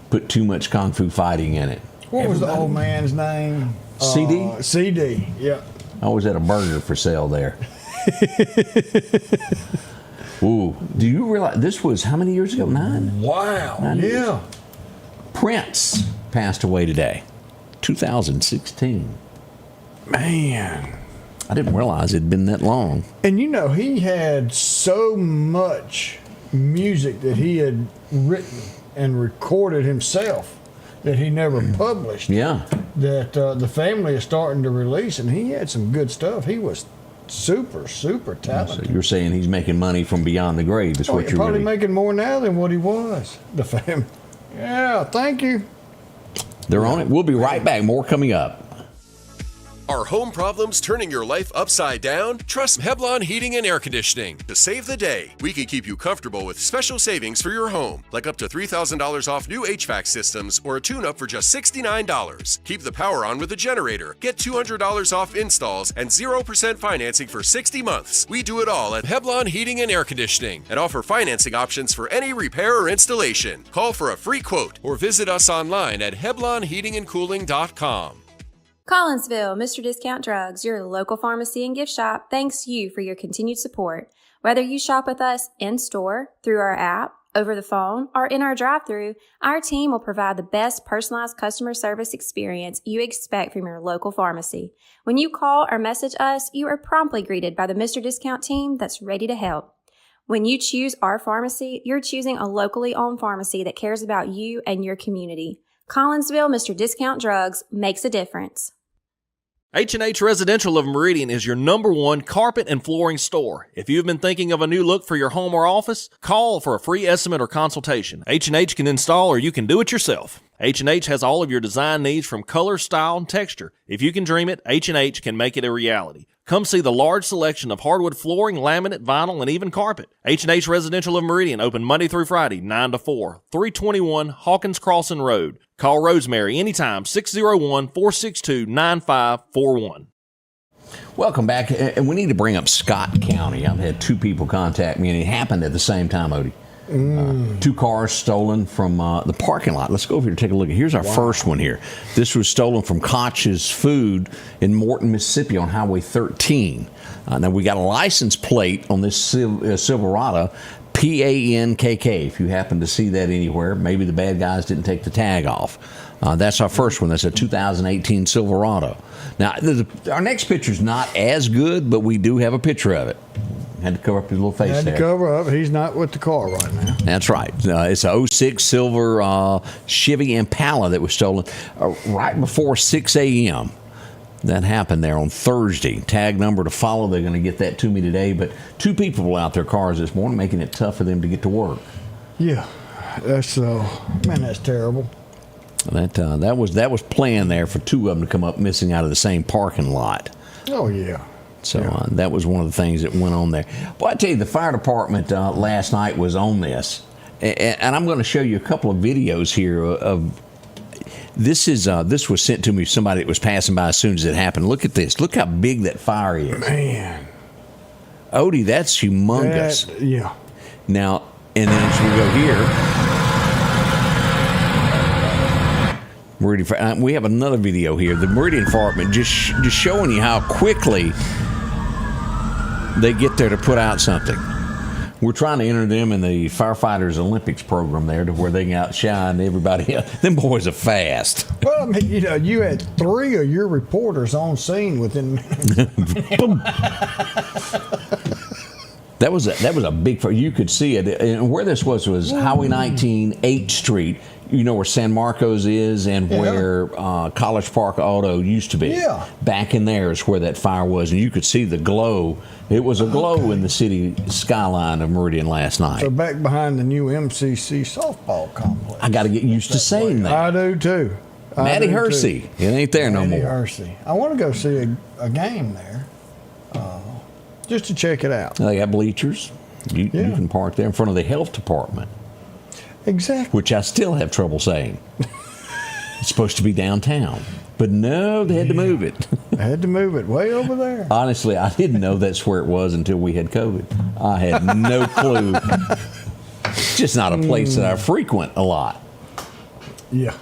put too much kung fu fighting in it. What was the old man's name? CD? CD, yeah. I always had a burger for sale there. Ooh, do you realize this was how many years ago? 9? Wow. 9 years. Yeah. Prince passed away today, 2016. Man. I didn't realize it'd been that long. And you know, he had so much music that he had written and recorded himself that he never published. Yeah. That the family is starting to release, and he had some good stuff. He was super talented. So you're saying he's making money from beyond the grave is what He's you're probably really... making more now than what he was. The family. Yeah, thank you. They're on it. We'll be right back. More coming up. Are home problems turning your life upside down? Trust Heblon Heating and Air Conditioning to save the day. We can keep you comfortable with special savings for your home, like up to $3,000 off new HVAC systems or a tune-up for just $69. Keep the power on with a generator. Get $200 off installs and 0% financing for 60 months. We do it all at Heblon Heating and Air Conditioning and offer financing options for any repair or installation. Call for a free quote or visit us online at HeblonHeatingandCooling.com. Collinsville, Mr. Discount Drugs, your local pharmacy and gift shop, thanks you for your continued support. Whether you shop with us in-store, through our app, over the phone, or in our drive-thru, our team will provide the best personalized customer service experience you expect from your local pharmacy. When you call or message us, you are promptly greeted by the Mr. Discount team that's ready to help. When you choose our pharmacy, you're choosing a locally owned pharmacy that cares about you and your community. Collinsville, Mr. Discount Drugs makes a difference. H&H Residential of Meridian is your #1 carpet and flooring store. If you've been thinking of a new look for your home or office, call for a free estimate or consultation. H&H can install or you can do it yourself. H&H has all of your design needs from color, style, and texture. If you can dream it, H&H can make it a reality. Come see the large selection of hardwood flooring, laminate, vinyl, and even carpet. H&H Residential of Meridian, open Monday through Friday, 9 to 4, 321 Hawkins Crossing Road. Call Rosemary anytime, 601-462-9541. Welcome back. And we need to bring up Scott County. I've had 2 people contact me, and it happened at the same time, Odie. 2 cars stolen from the parking lot. Let's go over here and take a look. Here's our first one here. This was stolen from Koch's Food in Morton, Mississippi on Highway 13. Now, we got a license plate on this Silverado, PANKK. If you happen to see that anywhere, maybe the bad guys didn't take the tag off. That's our first one. That's a 2018 Silverado. Now, our next picture's not as good, but we do have a picture of it. Had to cover up his little face there. Had to cover up. He's not with the car right now. That's right. It's a 06 silver Chevy Impala that was stolen right before 6 a.m. That happened there on Thursday. Tag number to follow. They're going to get that to me today. But 2 people pulled out their cars this morning, making it tough for them to get to work. Yeah. That's that's terrible. That was planned there for 2 of them to come up missing out of the same parking lot. Oh, yeah. So that was one of the things that went on there. Well, I tell you, the fire department last night was on this, and I'm going to show you a couple of videos here of this. This was sent to me somebody that was passing by as soon as it happened. Look at this. Look how big that fire is. Man, Odie, that's humongous. Yeah. Now, and then as we go here. We have another video here. The Meridian Department just showing you how quickly they get there to put out something. We're trying to enter them in the Firefighters Olympics program there to where they can outshine everybody else. Them boys are fast. Well, I mean, you had 3 of your reporters on scene within Boom. That was a big fire. You could see it. And where this was Highway 19, 8th Street. You know where San Marcos is and where College Park Auto used to be. Yeah. Back in there is where that fire was. And you could see the glow. It was a glow in the city skyline of Meridian last night. So back behind the new MCC softball complex. I got to get used to saying that. I do too. Matty Hersey. It ain't there no more. Matty Hersey. I want to go see a game there just to check it out. They got bleachers. You can park there in front of the health department. Exactly. Which I still have trouble saying. It's supposed to be downtown. But no, they had to move it. They had to move it way over there. Honestly, I didn't know that's where it was until we had COVID. I had no clue. It's just not a place that I frequent a lot. Yeah.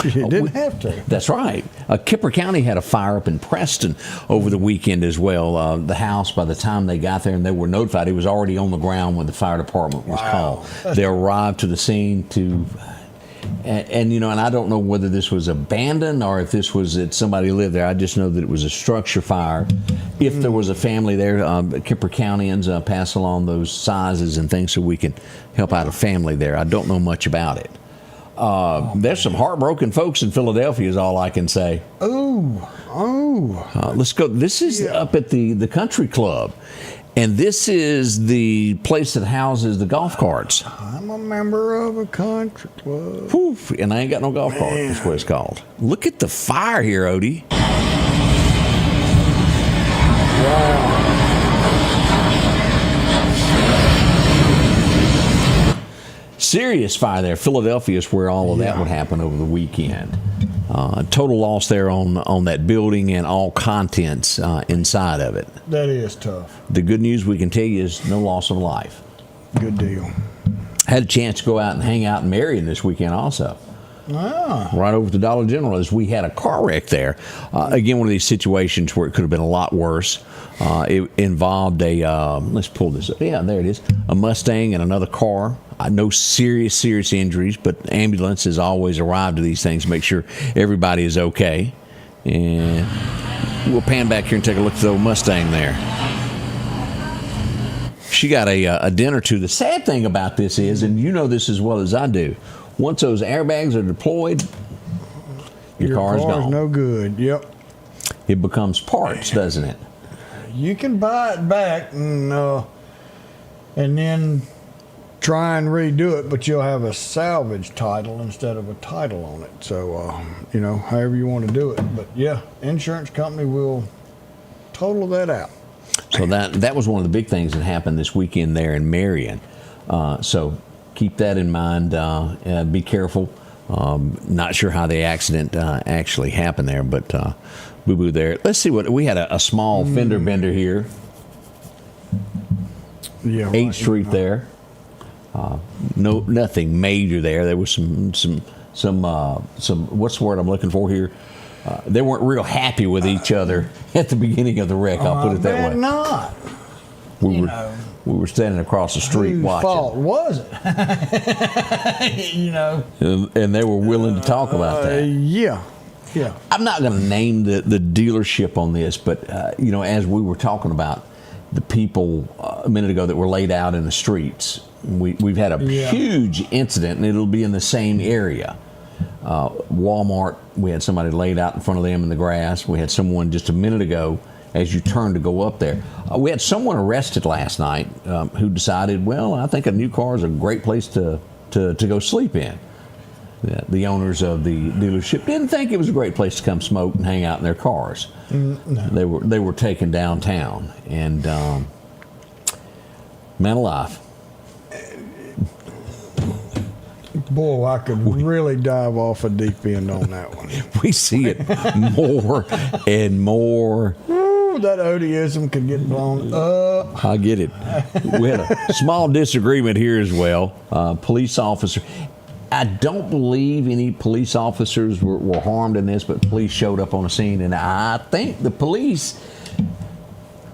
You didn't have to. That's right. Kipper County had a fire up in Preston over the weekend as well. The house, by the time they got there and they were notified, it was already on the ground when the fire department was called. They arrived to the scene and I don't know whether this was abandoned or if this was that somebody lived there. I just know that it was a structure fire. If there was a family there, Kipper Countyans pass along those sizes and things so we can help out a family there. I don't know much about it. There's some heartbroken folks in Philadelphia is all I can say. Let's go. This is up at the country club. And this is the place that houses the golf carts. I'm a member of a country club. Poof, and I ain't got no golf cart. That's what it's called. Look at the fire here, Odie. Wow. Serious fire there. Philadelphia is where all of that would happen over the weekend. Total loss there on that building and all contents inside of it. That is tough. The good news we can tell you is no loss of life. Good deal. Had a chance to go out and hang out in Marion this weekend also. Right over at the Dollar General as we had a car wreck there. Again, one of these situations where it could have been a lot worse. It involved let's pull this up. Yeah, there it is. A Mustang and another car. No serious injuries, but ambulance has always arrived to these things to make sure everybody is okay. And we'll pan back here and take a look at the old Mustang there. She got a dent or two. The sad thing about this is, and you know this as well as I do, once those airbags are deployed, your car's gone. No good. Yep. It becomes parts, doesn't it? You can buy it back and then try and redo it, but you'll have a salvage title instead of a title on it. So, you know, however you want to do it. But yeah, insurance company will total that out. So that was one of the big things that happened this weekend there in Marion. So keep that in mind. Be careful. Not sure how the accident actually happened there, but boo-boo there. Let's see what we had a small fender bender here. Yeah, 8th Street there. Nothing major there. There was some what's the word I'm looking for here? They weren't real happy with each other at the beginning of the wreck. I'll put it that way. Not. We were standing across the street watching. Whose fault was it? You know. And they were willing to talk about that. Yeah. I'm not going to name the dealership on this, but you know, as we were talking about the people a minute ago that were laid out in the streets, we've had a huge incident, and it'll be in the same area. Walmart, we had somebody laid out in front of them in the grass. We had someone just a minute ago as you turn to go up there. We had someone arrested last night who decided, well, I think a new car is a great place to go sleep in. The owners of the dealership didn't think it was a great place to come smoke and hang out in their cars. No. They were taken downtown, and man alive. Boy, I could really dive off a deep end on that one. We see it more and more. Ooh, that ODism could get blown up. I get it. We had a small disagreement here as well. Police officer. I don't believe any police officers were harmed in this, but police showed up on the scene, and I think the police,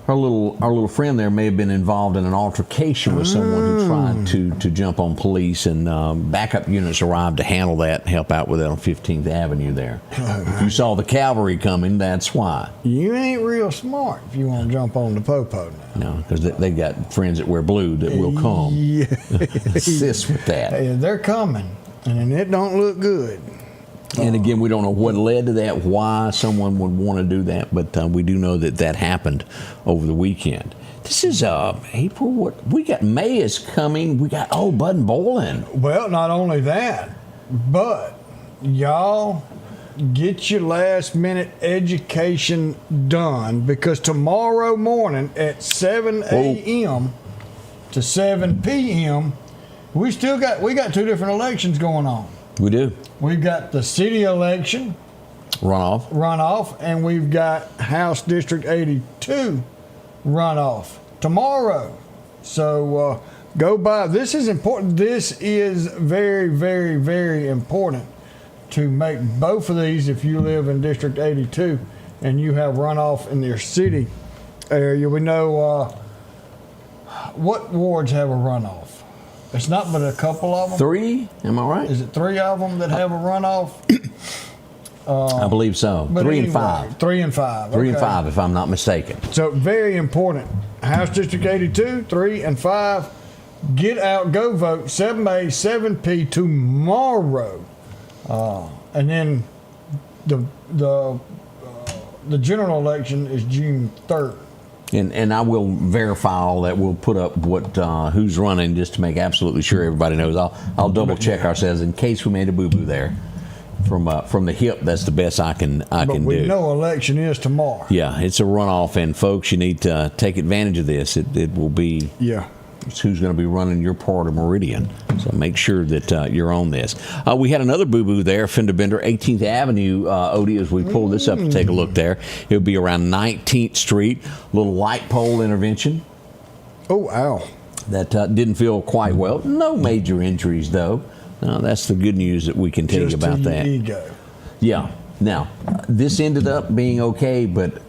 our little friend there, may have been involved in an altercation with someone who tried to jump on police, and backup units arrived to handle that and help out with that on 15th Avenue there. If you saw the cavalry coming, that's why. You ain't real smart if you want to jump on the popo now. No, because they got friends that wear blue that will come assist with that. Hey, they're coming. And it don't look good. And again, we don't know what led to that, why someone would want to do that, but we do know that happened over the weekend. This is April. What we got? May is coming. We got Bud and Bowling. Well, not only that, but y'all get your last minute education done, because tomorrow morning at 7 a.m. to 7 p.m. we got two different elections going on. We do. We've got the city election runoff, and we've got House District 82 runoff tomorrow. So go by. This is important. This is very, very, very important to make both of these if you live in District 82 and you have runoff in your city area. We know what wards have a runoff. It's not but a couple of them. 3? Am I right? Is it 3 of them that have a runoff? I believe so. 3 and 5. 3 and 5. 3 and 5, if I'm not mistaken. So very important. House District 82, 3 and 5. Get out, go vote. 7A, 7P tomorrow, and then the general election is June 3rd. And I will verify all that. We'll put up what who's running just to make absolutely sure everybody knows. I'll double check ourselves in case we made a boo boo there. From the hip, that's the best I can but do. We know election is tomorrow. Yeah, it's a runoff, and folks, you need to take advantage of this. It will be. Yeah. It's who's going to be running your part of Meridian. So make sure that you're on this. We had another boo-boo there, fender bender, 18th Avenue, Odie, as we pull this up to take a look there. It would be around 19th Street, little light pole intervention. Oh, ow. That didn't feel quite well. No major injuries, though. That's the good news that we can tell you about that. Ego. Yeah. Now, this ended up being okay, but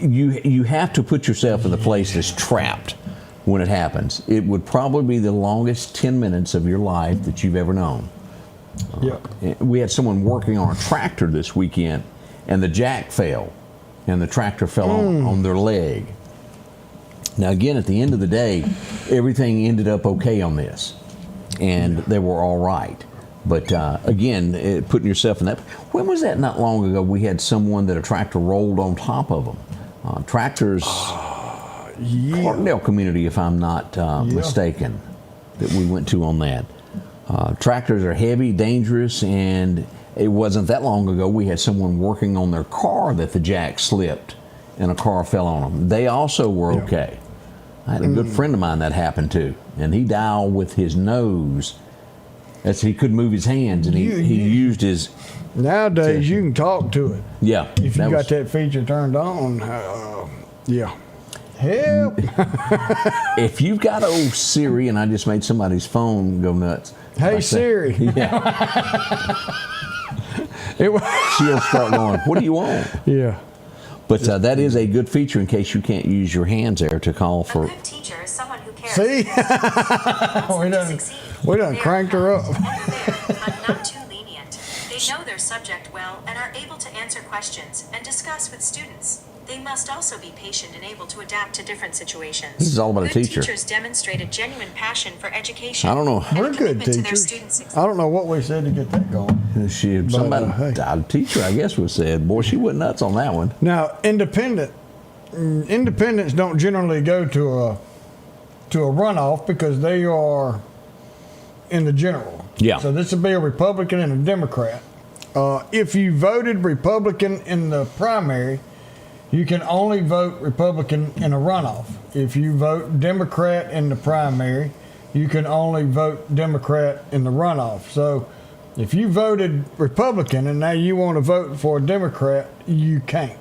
you have to put yourself in the place that's trapped when it happens. It would probably be the longest 10 minutes of your life that you've ever known. We had someone working on a tractor this weekend, and the jack fell, and the tractor fell on their leg. Now, again, at the end of the day, everything ended up okay on this, and they were all right. But again, putting yourself in that. When was that? Not long ago, we had someone that a tractor rolled on top of them. Tractors, Lauderdale community, if I'm not mistaken. that we went to on that. Tractors are heavy, dangerous, and it wasn't that long ago we had someone working on their car that the jack slipped and a car fell on them. They also were okay. I had a good friend of mine that happened to, and he dialed with his nose. He couldn't move his hands, and he used his... Nowadays, you can talk to it. Yeah. If you got that feature turned on, yeah. Help! If you've got old Siri, and I just made somebody's phone go nuts. Hey, Siri. Yeah. She'll start going, what do you want? Yeah. But that is a good feature in case you can't use your hands there to call for... A good teacher is someone who cares. See? we done cranked her up. But not too lenient. They know their subject well and are able to answer questions and discuss with students. They must also be patient and able to adapt to different situations. This is all about a teacher. Good teachers demonstrate a genuine passion for education. I don't know. We're good teachers. I don't know what we said to get that going. A teacher, I guess, was said. Boy, she went nuts on that one. Now, independents don't generally go to a runoff because they are in the general. Yeah. So this would be a Republican and a Democrat. If you voted Republican in the primary, you can only vote Republican in a runoff. If you vote Democrat in the primary, you can only vote Democrat in the runoff. So if you voted Republican and now you want to vote for a Democrat, you can't.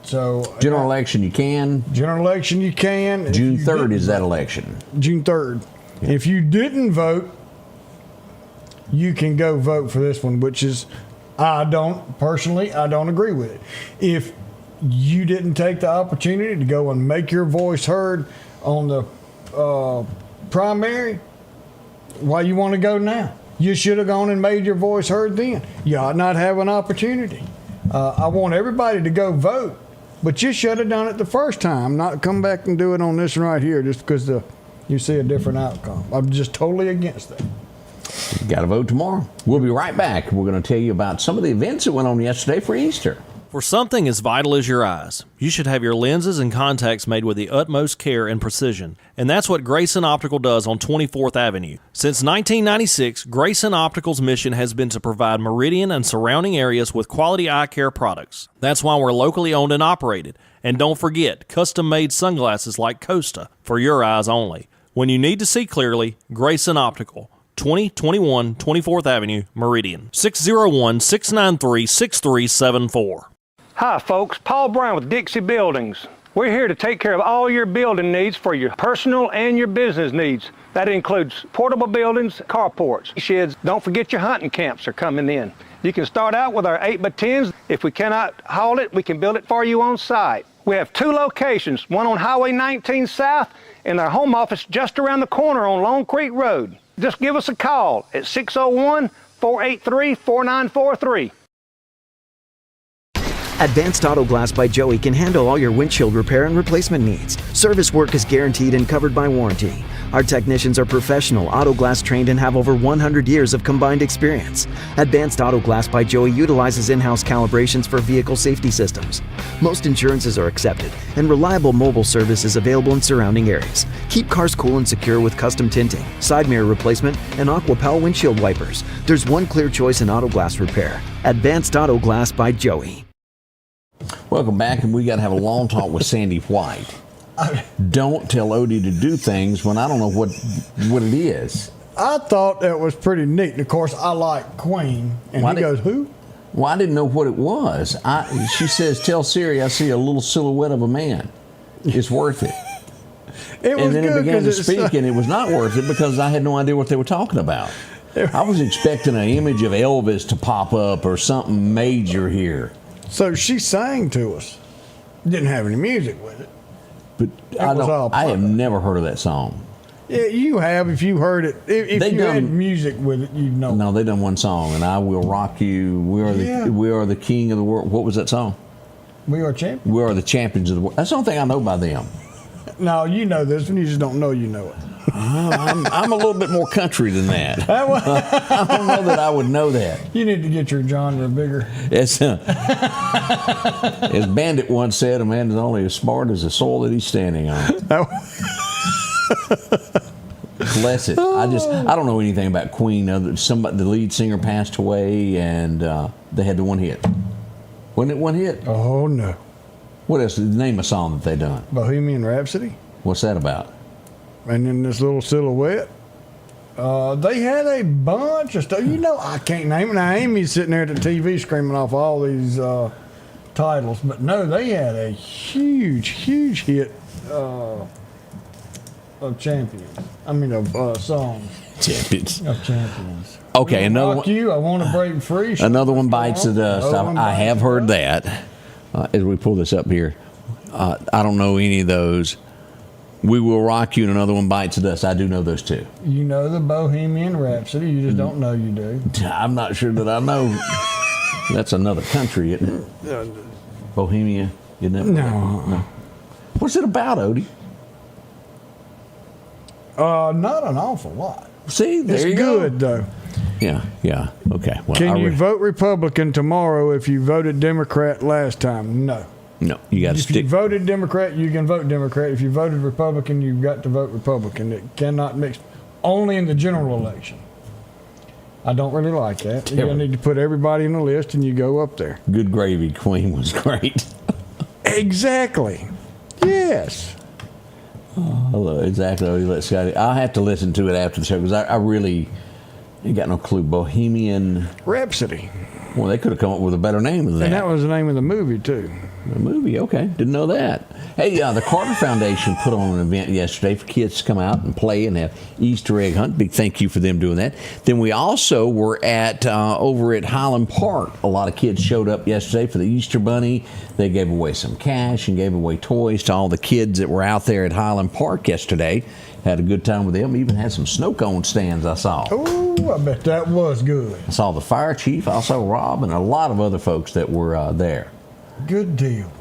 So General election, you can. General election, you can. June 3rd is that election. June 3rd. Yeah. If you didn't vote, you can go vote for this one, which is, I don't agree with it. If you didn't take the opportunity to go and make your voice heard on the primary, why you want to go now? You should have gone and made your voice heard then. You ought not have an opportunity. I want everybody to go vote, but you should have done it the first time, not come back and do it on this one right here just because you see a different outcome. I'm just totally against that. You got to vote tomorrow. We'll be right back. We're going to tell you about some of the events that went on yesterday for Easter. For something as vital as your eyes, you should have your lenses and contacts made with the utmost care and precision. And that's what Grayson Optical does on 24th Avenue. Since 1996, Grayson Optical's mission has been to provide Meridian and surrounding areas with quality eye care products. That's why we're locally owned and operated. And don't forget, custom-made sunglasses like Costa for your eyes only. When you need to see clearly, Grayson Optical. 2021 24th Avenue, Meridian. 601-693-6374. Hi folks, Paul Brown with Dixie Buildings. We're here to take care of all your building needs for your personal and your business needs. That includes portable buildings, carports, sheds. Don't forget your hunting camps are coming in. You can start out with our 8x10s. If we cannot haul it, we can build it for you on site. We have 2 locations, one on Highway 19 South and our home office just around the corner on Long Creek Road. Just give us a call at 601-483-4943. Advanced Auto Glass by Joey can handle all your windshield repair and replacement needs. Service work is guaranteed and covered by warranty. Our technicians are professional, auto glass trained, and have over 100 years of combined experience. Advanced Auto Glass by Joey utilizes in-house calibrations for vehicle safety systems. Most insurances are accepted, and reliable mobile service is available in surrounding areas. Keep cars cool and secure with custom tinting, side mirror replacement, and AquaPal windshield wipers. There's one clear choice in auto glass repair. Advanced Auto Glass by Joey. Welcome back, and we got to have a long talk with Sandy White. Don't tell Odie to do things when I don't know what it is. I thought that was pretty neat. And of course, I like Queen, and he goes, "Who?" Well, I didn't know what it was. She says, "Tell Siri I see a little silhouette of a man. It's worth it." And then it began to speak, and it was not worth it because I had no idea what they were talking about. I was expecting an image of Elvis to pop up or something major here. So she sang to us. Didn't have any music with it. But I have never heard of that song. Yeah, you have if you heard it. If you had music with it, you'd know. No, they done one song, and I Will Rock You. We are the king of the world. What was that song? We are champions. We are the champions of the world. That's the only thing I know by them. No, you know this one. You just don't know you know it. I'm a little bit more country than that. I don't know that I would know that. You need to get your genre bigger. As Bandit once said, a man is only as smart as the soil that he's standing on. bless it. I don't know anything about Queen. The lead singer passed away, and they had the one hit. Wasn't it one hit? Oh, no. What else? Name a song that they done. Bohemian Rhapsody. What's that about? And then This Little Silhouette. They had a bunch of stuff. I can't name it. Now, Amy's sitting there at the TV screaming off all these titles. But no, they had a huge, huge hit of champions. Of songs. Champions. Of champions. Okay, another one. I Want to Break Free. Another one bites the dust. I have heard that. As we pull this up here, I don't know any of those. We Will Rock You and Another One Bites the Dust. I do know those two. You know the Bohemian Rhapsody. You just don't know you do. I'm not sure that I know. That's another country, isn't it? Bohemia, isn't it? No. What's it about, Odie? Not an awful lot. See, there you go. It's good, though. Yeah. Okay. Well, Can you vote Republican tomorrow if you voted Democrat last time? No. No, you got to stick. If you voted Democrat, you can vote Democrat. If you voted Republican, you've got to vote Republican. It cannot mix. Only in the general election. I don't really like that. You need to put everybody in the list, and you go up there. Good gravy, Queen was great. Exactly. Yes. Hello, exactly. Let Scotty. I'll have to listen to it after the show because I really ain't got no clue. Bohemian Rhapsody. Well, they could have come up with a better name than that. And that was the name of the movie, too. The movie, okay. Didn't know that. Hey, the Carter Foundation put on an event yesterday for kids to come out and play and have Easter egg hunt. Big thank you for them doing that. Then we also were at over at Highland Park. A lot of kids showed up yesterday for the Easter Bunny. They gave away some cash and gave away toys to all the kids that were out there at Highland Park yesterday. Had a good time with them. Even had some snow cone stands I saw. Oh, I bet that was good. I saw the fire chief, I saw Rob, and a lot of other folks that were there. Good deal.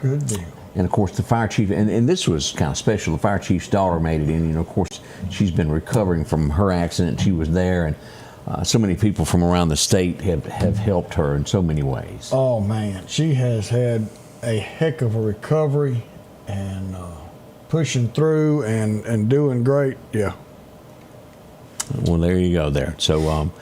Good deal. And, of course, the fire chief, and this was kind of special, the fire chief's daughter made it in. Of course, she's been recovering from her accident. She was there, and so many people from around the state have helped her in so many ways. Oh, man. She has had a heck of a recovery and pushing through and doing great. Yeah. Well, there you go there. So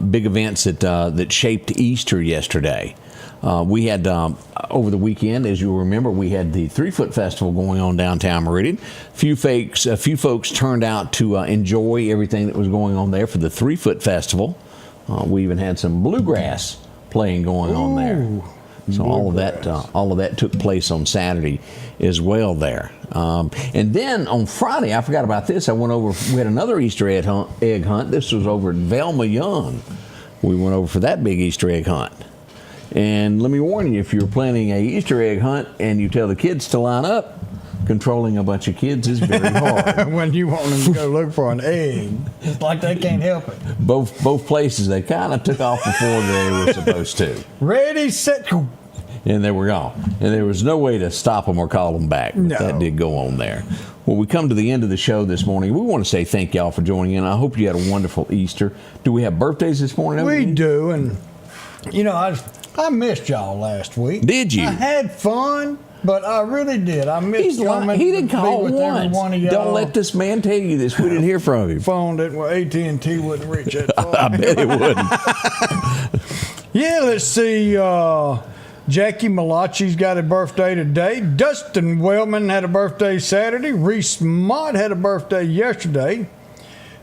big events that shaped Easter yesterday. We had, over the weekend, as you'll remember, we had the 3-Foot Festival going on downtown Meridian. A few folks turned out to enjoy everything that was going on there for the 3-Foot Festival. We even had some bluegrass playing going on there. So all of that took place on Saturday as well there. And then on Friday, I forgot about this. We had another Easter egg hunt. This was over at Velma Young. We went over for that big Easter egg hunt. And let me warn you, if you're planning a Easter egg hunt and you tell the kids to line up, controlling a bunch of kids is very hard. When you want them to go look for an egg, it's like they can't help it. Both places, they kind of took off before they were supposed to. Ready, set, go. And they were gone. And there was no way to stop them or call them back. But that did go on there. Well, we come to the end of the show this morning. We want to say thank y'all for joining in. I hope you had a wonderful Easter. Do we have birthdays this morning? We do. And, I missed y'all last week. Did you? I had fun, but I really did. I missed coming. He didn't call with once. One of y'all. Don't let this man tell you this. We didn't hear from him. Phone didn't. Well, AT&T wouldn't reach that far. I bet it wouldn't. Yeah, let's see. Jackie Malachi's got a birthday today. Dustin Wellman had a birthday Saturday. Reese Mott had a birthday yesterday.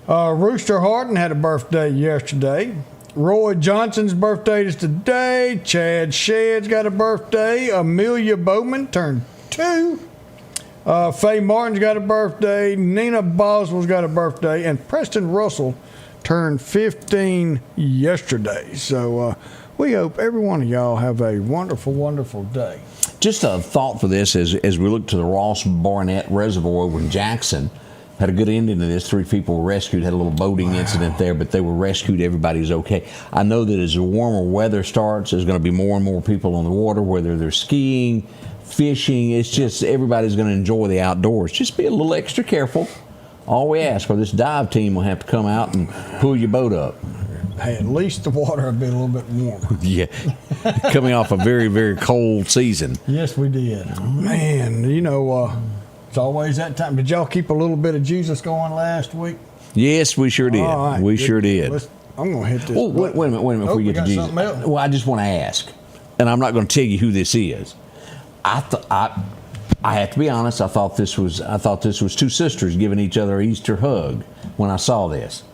Rooster Harden had a birthday yesterday. Roy Johnson's birthday is today. Chad Shedd's got a birthday. Amelia Bowman turned 2. Faye Martin's got a birthday. Nina Boswell's got a birthday. And Preston Russell turned 15 yesterday. So we hope every one of y'all have a wonderful, wonderful day. Just a thought for this as we look to the Ross Barnett Reservoir over in Jackson. Had a good ending to this. 3 people were rescued. Had a little boating incident there, but they were rescued. Everybody was okay. I know that as the warmer weather starts, there's going to be more and more people on the water, whether they're skiing, fishing. It's just everybody's going to enjoy the outdoors. Just be a little extra careful. All we ask, or this dive team will have to come out and pull your boat up. Hey, at least the water will be a little bit warmer. Yeah. Coming off a very, very cold season. Yes, we did. Man, It's always that time. Did y'all keep a little bit of Jesus going last week? Yes, we sure did. All right, we sure did. I'm going to hit this. Oh, wait a minute before we get to Jesus. Well, I just want to ask, and I'm not going to tell you who this is. I have to be honest. I thought this was two sisters giving each other an Easter hug when I saw this.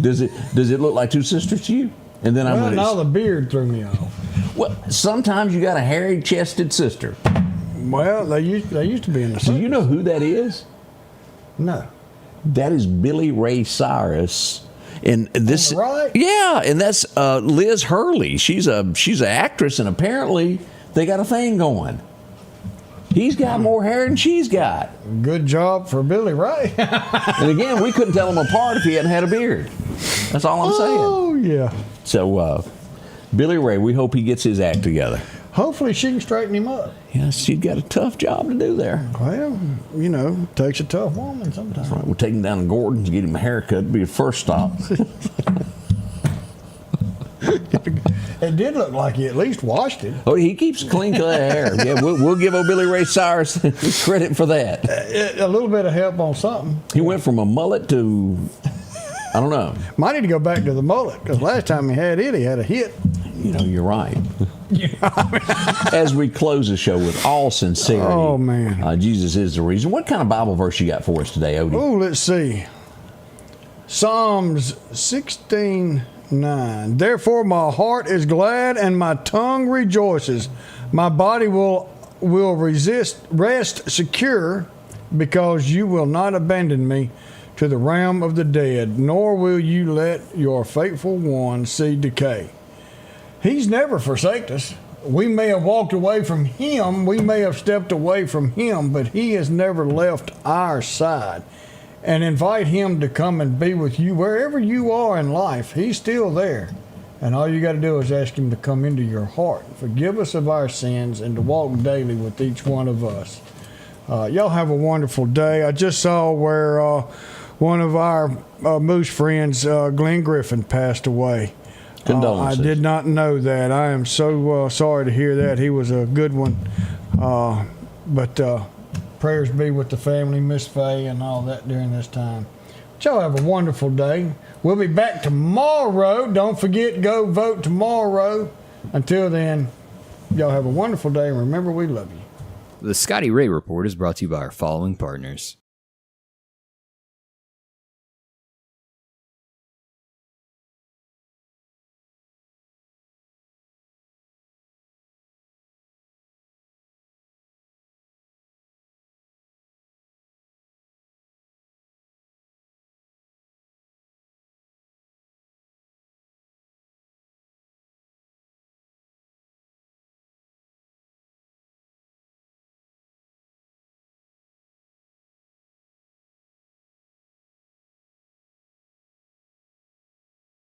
Does it look like two sisters to you? And then now the beard threw me off. Well, sometimes you got a hairy-chested sister. Well, they used to be in the. Do you know who that is? No. That is Billy Ray Cyrus. And this, on the right? Yeah, and that's Liz Hurley. She's an actress, and apparently they got a thing going. He's got more hair than she's got. Good job for Billy Ray. And again, we couldn't tell them apart if he hadn't had a beard. That's all I'm saying. Oh yeah. So Billy Ray, we hope he gets his act together. Hopefully she can straighten him up. Yes, she's got a tough job to do there. Well, takes a tough woman sometimes. That's right. We'll take him down to Gordon's, get him a haircut. It'll be the first stop. It did look like he at least washed it. Oh, he keeps clean cut hair. Yeah, we'll give old Billy Ray Cyrus credit for that. A little bit of help on something. He went from a mullet to, I don't know. Might need to go back to the mullet, because last time he had a hit. You're right. As we close the show with all sincerity. Oh, man. Jesus is the reason. What kind of Bible verse you got for us today, Odie? Oh, let's see. Psalms 16:9. Therefore my heart is glad and my tongue rejoices. My body will rest secure, because you will not abandon me to the realm of the dead, nor will you let your faithful one see decay. He's never forsaken us. We may have walked away from him, we may have stepped away from him, but he has never left our side. And invite him to come and be with you wherever you are in life. He's still there. And all you got to do is ask him to come into your heart, forgive us of our sins, and to walk daily with each one of us. Y'all have a wonderful day. I just saw where one of our Moose friends, Glenn Griffin, passed away. Condolences. I did not know that. I am so sorry to hear that. He was a good one. But prayers be with the family, Miss Faye, and all that during this time. But y'all have a wonderful day. We'll be back tomorrow. Don't forget, go vote tomorrow. Until then, y'all have a wonderful day, and remember, we love you. The Scotty Ray Report is brought to you by our following partners.